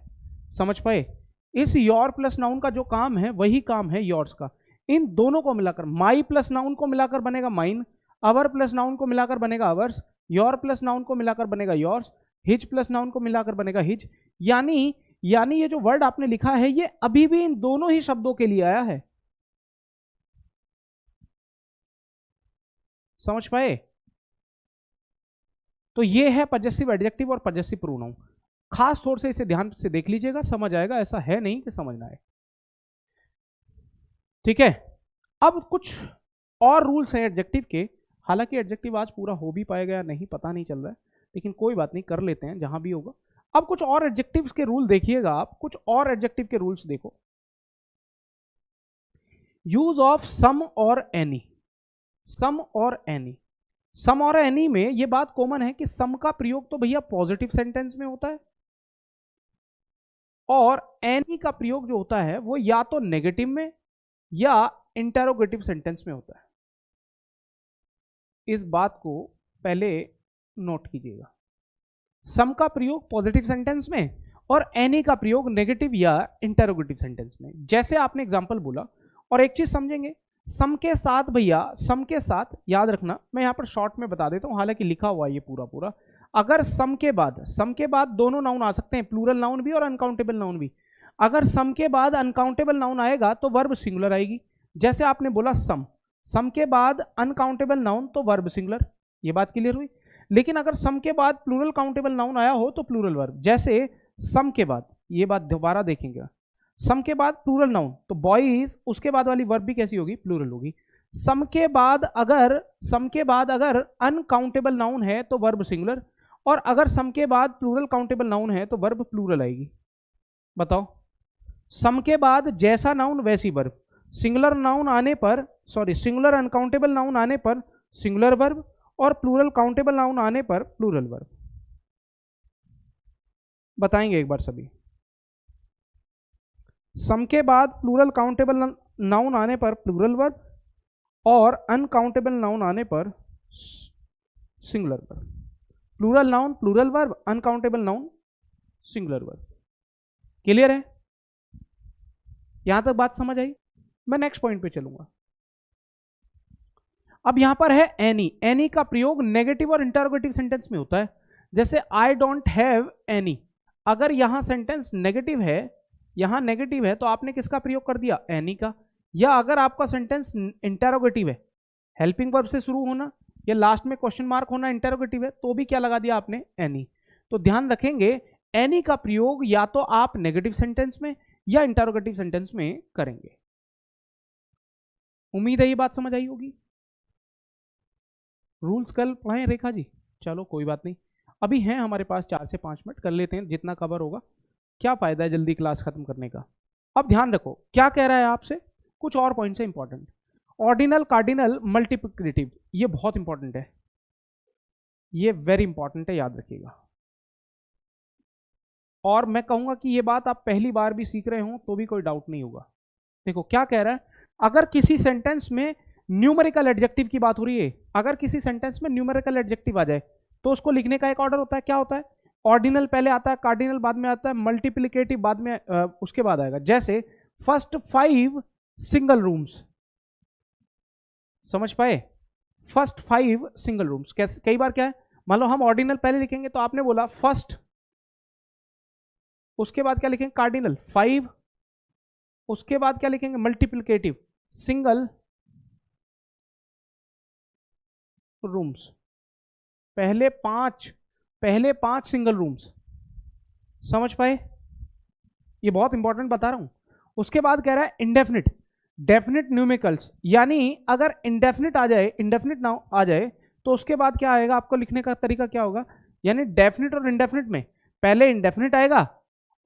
समझ पाए? इस योर प्लस नाउन का जो काम है वही काम है योर्स का। इन दोनों को मिलाकर, माई प्लस नाउन को मिलाकर बनेगा माइन, अवर प्लस नाउन को मिलाकर बनेगा अवर्स, योर प्लस नाउन को मिलाकर बनेगा योर्स, हिज प्लस नाउन को मिलाकर बनेगा हिज। यानी ये जो वर्ड आपने लिखा है ये अभी भी इन दोनों ही शब्दों के लिए आया है। समझ पाए? तो ये है पजेसिव एडजेक्टिव और पजेसिव प्रोनाउन। खास तौर से इसे ध्यान से देख लीजिएगा, समझ आएगा। ऐसा है नहीं कि समझना है। ठीक है, अब कुछ और रूल्स हैं एडजेक्टिव के। हालांकि एडजेक्टिव आज पूरा हो भी पाएगा या नहीं पता नहीं चल रहा है, लेकिन कोई बात नहीं, कर लेते हैं जहां भी होगा। अब कुछ और एडजेक्टिव्स के रूल देखिएगा आप, कुछ और एडजेक्टिव के रूल्स देखो। यूज ऑफ सम और एनी। सम और एनी, सम और एनी में यह बात कॉमन है कि सम का प्रयोग तो भैया पॉजिटिव सेंटेंस में होता है, और एनी का प्रयोग जो होता है वो या तो नेगेटिव में या इंटेरोगेटिव सेंटेंस में होता है। इस बात को पहले नोट कीजिएगा। सम का प्रयोग पॉजिटिव सेंटेंस में और एनी का प्रयोग नेगेटिव या इंटेरोगेटिव सेंटेंस में। जैसे आपने एग्जांपल बोला, और एक चीज समझेंगे, सम के साथ भैया, सम के साथ याद रखना, मैं यहां पर शॉर्ट में बता देता हूं, हालांकि लिखा हुआ है ये पूरा पूरा। अगर सम के बाद दोनों नाउन आ सकते हैं, प्लूरल नाउन भी और अनकाउंटेबल नाउन भी। अगर सम के बाद अनकाउंटेबल नाउन आएगा तो वर्ब सिंगुलर आएगी। जैसे आपने बोला सम, सम के बाद अनकाउंटेबल नाउन तो वर्ब सिंगुलर, ये बात क्लियर हुई। लेकिन अगर सम के बाद प्लूरल काउंटेबल नाउन आया हो तो प्लूरल वर्ब। जैसे सम के बाद, ये बात दोबारा देखेंगे, सम के बाद प्लूरल नाउन तो बॉयज, उसके बाद वाली वर्ब भी कैसी होगी, प्लूरल होगी। सम के बाद अगर अनकाउंटेबल नाउन है तो वर्ब सिंगुलर, और अगर सम के बाद प्लूरल काउंटेबल नाउन है तो वर्ब प्लूरल आएगी। बताओ, सम के बाद जैसा नाउन वैसी वर्ब, सिंगुलर नाउन आने पर, सिंगुलर अनकाउंटेबल नाउन आने पर सिंगुलर वर्ब, और प्लूरल काउंटेबल नाउन आने पर प्लूरल वर्ब। बताएंगे एक बार सभी। सम के बाद प्लूरल काउंटेबल नाउन आने पर प्लूरल वर्ब, और अनकाउंटेबल नाउन आने पर singular verb. Plural noun plural verb, uncountable noun singular verb. Clear है? यहां तक बात समझ आई? मैं नेक्स्ट पॉइंट पे चलूंगा। अब यहां पर है एनी। एनी का प्रयोग नेगेटिव और इंटरोगेटिव सेंटेंस में होता है। जैसे आई डोंट हैव एनी, अगर यहां सेंटेंस नेगेटिव है, यहां नेगेटिव है, तो आपने किसका प्रयोग कर दिया, एनी का। या अगर आपका सेंटेंस इंटरोगेटिव है, हेल्पिंग वर्ब से शुरू होना या लास्ट में क्वेश्चन मार्क होना इंटरोगेटिव है, तो भी क्या लगा दिया आपने, एनी। तो ध्यान रखेंगे, एनी का प्रयोग या तो आप नेगेटिव सेंटेंस में या इंटरोगेटिव सेंटेंस में करेंगे। उम्मीद है ये बात समझ आई होगी। रूल्स कल पढ़ाएं रेखा जी? चलो कोई बात नहीं, अभी हैं हमारे पास 4 से 5 मिनट, कर लेते हैं, जितना कवर होगा। क्या फायदा है जल्दी क्लास खत्म करने का। अब ध्यान रखो क्या कह रहा है आपसे, कुछ और पॉइंट्स है इंपॉर्टेंट। ऑर्डिनल, कार्डिनल, मल्टीप्लिकेटिव, ये बहुत इंपॉर्टेंट है, ये वेरी इंपॉर्टेंट है, याद रखिएगा। और मैं कहूंगा कि ये बात आप पहली बार भी सीख रहे हो तो भी कोई डाउट नहीं होगा। देखो क्या कह रहा है, अगर किसी सेंटेंस में न्यूमेरिकल एडजेक्टिव की बात हो रही है, अगर किसी सेंटेंस में न्यूमेरिकल एडजेक्टिव आ जाए तो उसको लिखने का एक ऑर्डर होता है। क्या होता है, ऑर्डिनल पहले आता है, कार्डिनल बाद में आता है, मल्टीप्लिकेटिव बाद में उसके बाद आएगा। जैसे फर्स्ट 5 सिंगल रूम्स, समझ पाए, फर्स्ट 5 सिंगल रूम्स। कई बार क्या है, मान लो हम ऑर्डिनल पहले लिखेंगे तो आपने बोला फर्स्ट, उसके बाद क्या लिखेंगे, कार्डिनल 5, उसके बाद क्या लिखेंगे, मल्टीप्लिकेटिव सिंगल रूम्स। पहले पांच सिंगल रूम्स, समझ पाए, ये बहुत इंपॉर्टेंट बता रहा हूं। उसके बाद कह रहा है इंडेफिनिट, डेफिनिट न्यूमेरिकल्स, यानी अगर इंडेफिनिट आ जाए, इंडेफिनिट नाउ आ जाए तो उसके बाद क्या आएगा, आपको लिखने का तरीका क्या होगा, यानी डेफिनिट और इंडेफिनिट में पहले इंडेफिनिट आएगा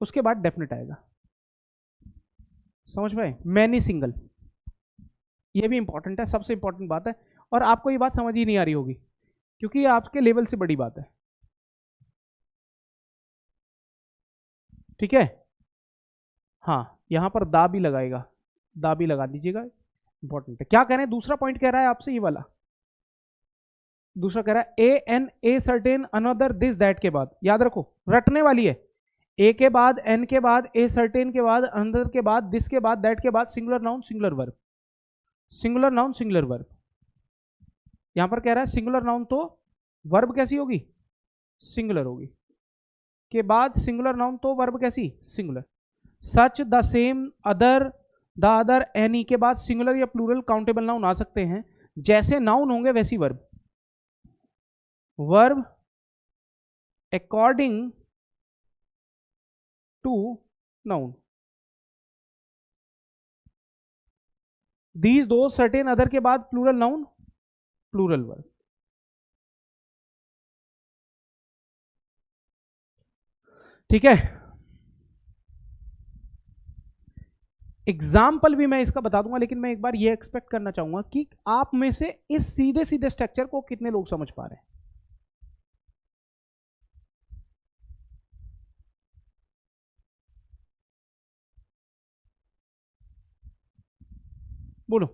उसके बाद डेफिनिट आएगा। समझ पाए, मैनी सिंगल, ये भी इंपॉर्टेंट है, सबसे इंपॉर्टेंट बात है। और आपको ये बात समझ ही नहीं आ रही होगी क्योंकि ये आपके लेवल से बड़ी बात है। ठीक है, हाँ यहां पर दा भी लगाएगा, दा भी लगा दीजिएगा, इंपॉर्टेंट है। क्या कह रहे हैं, दूसरा पॉइंट कह रहा है आपसे ये वाला, दूसरा कह रहा है a an a certain another this that के बाद, याद रखो रटने वाली है, ए के बाद, एन के बाद, ए सर्टेन के बाद, अनदर के बाद, दिस के बाद, दैट के बाद, singular noun singular verb, singular noun singular verb. यहां पर कह रहा है सिंगुलर नाउन तो वर्ब कैसी होगी, सिंगुलर होगी, के बाद सिंगुलर नाउन तो वर्ब कैसी, singular. Such, the same, other, the other, any के बाद सिंगुलर या प्लूरल काउंटेबल नाउन आ सकते हैं। जैसे नाउन होंगे वैसी verb, verb according to noun. These दो सर्टेन अदर के बाद प्लूरल नाउन प्लूरल वर्ब। ठीक है, एग्जाम्पल भी मैं इसका बता दूंगा, लेकिन मैं एक बार ये एक्सपेक्ट करना चाहूंगा कि आप में से इस सीधे सीधे स्ट्रक्चर को कितने लोग समझ पा रहे हैं। बोलो।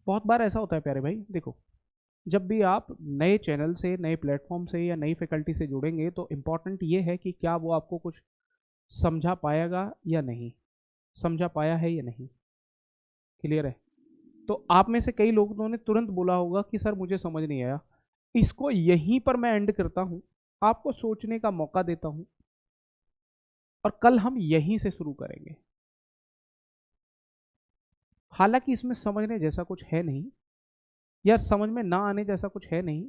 बहुत बार ऐसा होता है प्यारे भाई, देखो, जब भी आप नए चैनल से, नए प्लेटफॉर्म से या नई फैकल्टी से जुड़ेंगे तो इंपॉर्टेंट ये है कि क्या वो आपको कुछ समझा पाएगा या नहीं, समझा पाया है या नहीं, क्लियर है। तो आप में से कई लोगों ने तुरंत बोला होगा कि सर मुझे समझ नहीं आया। इसको यहीं पर मैं एंड करता हूं, आपको सोचने का मौका देता हूं, और कल हम यहीं से शुरू करेंगे। हालांकि इसमें समझने जैसा कुछ है नहीं, या समझ में ना आने जैसा कुछ है नहीं,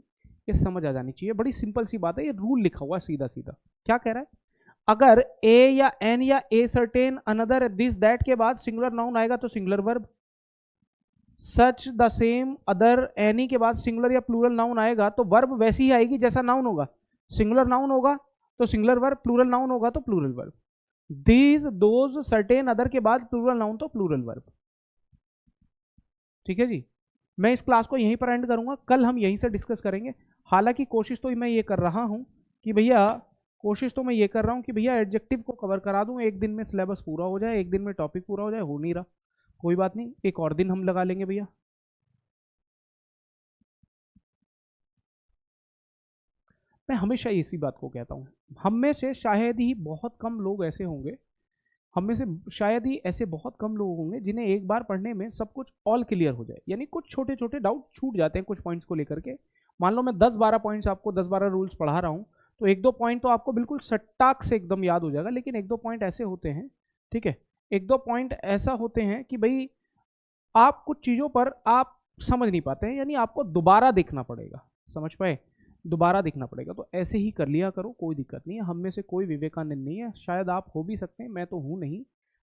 ये समझ आ जानी चाहिए। बड़ी सिंपल सी बात है, ये रूल लिखा हुआ सीधा सीधा। क्या कह रहा है, अगर ए या एन या ए सर्टेन अनदर दिस दैट के बाद सिंगुलर नाउन आएगा तो singular verb, such the same other any के बाद सिंगुलर या प्लूरल नाउन आएगा तो वर्ब वैसी ही आएगी जैसा नाउन होगा। सिंगुलर नाउन होगा तो सिंगुलर वर्ब, प्लूरल नाउन होगा तो plural verb. These those certain other के बाद प्लूरल नाउन तो प्लूरल वर्ब। ठीक है जी, मैं इस क्लास को यहीं पर एंड करूंगा, कल हम यहीं से डिस्कस करेंगे। हालांकि कोशिश तो मैं ये कर रहा हूं कि भैया, कोशिश तो मैं ये कर रहा हूं कि भैया एडजेक्टिव को कवर करा दूं, एक दिन में सिलेबस पूरा हो जाए, एक दिन में टॉपिक पूरा हो जाए, हो नहीं रहा, कोई बात नहीं, एक और दिन हम लगा लेंगे भैया। मैं हमेशा इसी बात को कहता हूँ, हम में से शायद ही बहुत कम लोग ऐसे होंगे, हम में से शायद ही ऐसे बहुत कम लोग होंगे जिन्हें एक बार पढ़ने में सब कुछ ऑल क्लियर हो जाए। यानी कुछ छोटे छोटे डाउट छूट जाते हैं कुछ पॉइंट्स को लेकर के। मान लो मैं 10-12 पॉइंट्स आपको, 10-12 रूल्स पढ़ा रहा हूँ, तो एक दो पॉइंट तो आपको बिल्कुल सट्टाक से एकदम याद हो जाएगा, लेकिन एक दो पॉइंट ऐसे होते हैं, ठीक है, एक दो पॉइंट ऐसा होते हैं कि भाई आप कुछ चीज़ों पर आप समझ नहीं पाते हैं, यानी आपको दोबारा देखना पड़ेगा, समझ पाए, दोबारा देखना पड़ेगा। तो ऐसे ही कर लिया करो, कोई दिक्कत नहीं है, हम में से कोई विवेकानंद नहीं है, शायद आप हो भी सकते हैं, मैं तो हूँ नहीं,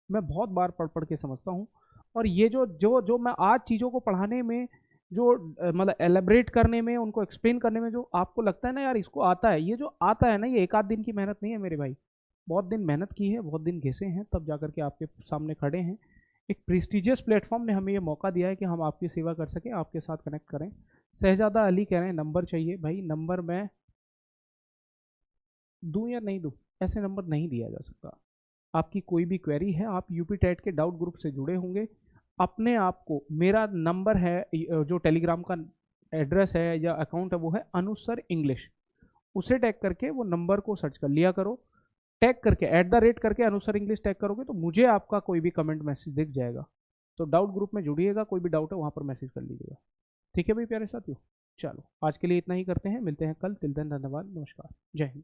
मैं बहुत बार पढ़ पढ़ के समझता हूँ। और ये जो जो जो मैं आज चीज़ों को पढ़ाने में, जो मतलब एलेबरेट करने में, उनको एक्सप्लेन करने में, जो आपको लगता है ना यार इसको आता है, ये जो आता है ना, ये एक आध दिन की मेहनत नहीं है मेरे भाई, बहुत दिन मेहनत की है, बहुत दिन घिसे हैं, तब जाकर के आपके सामने खड़े हैं। एक प्रेस्टिजियस प्लेटफॉर्म ने हमें ये मौका दिया है कि हम आपकी सेवा कर सकें, आपके साथ कनेक्ट करें। शहजादा अली कह रहे हैं नंबर चाहिए, भाई नंबर मैं दूं या नहीं दूं, ऐसे नंबर नहीं दिया जा सकता। आपकी कोई भी क्वेरी है, आप यूपी टेट के डाउट ग्रुप से जुड़े होंगे, अपने आप को, मेरा नंबर है, जो टेलीग्राम का एड्रेस है या अकाउंट है वो है अनुसर इंग्लिश, उसे टैग करके वो नंबर को सर्च कर लिया करो, टैग करके @ करके अनुसर इंग्लिश टैग करोगे तो मुझे आपका कोई भी कमेंट मैसेज दिख जाएगा। तो डाउट ग्रुप में जुड़िएगा, कोई भी डाउट है वहाँ पर मैसेज कर लीजिएगा। ठीक है भाई प्यारे साथियों, चलो आज के लिए इतना ही करते हैं, मिलते हैं कल, तिल दिन धन्यवाद, नमस्कार, जय हिंद।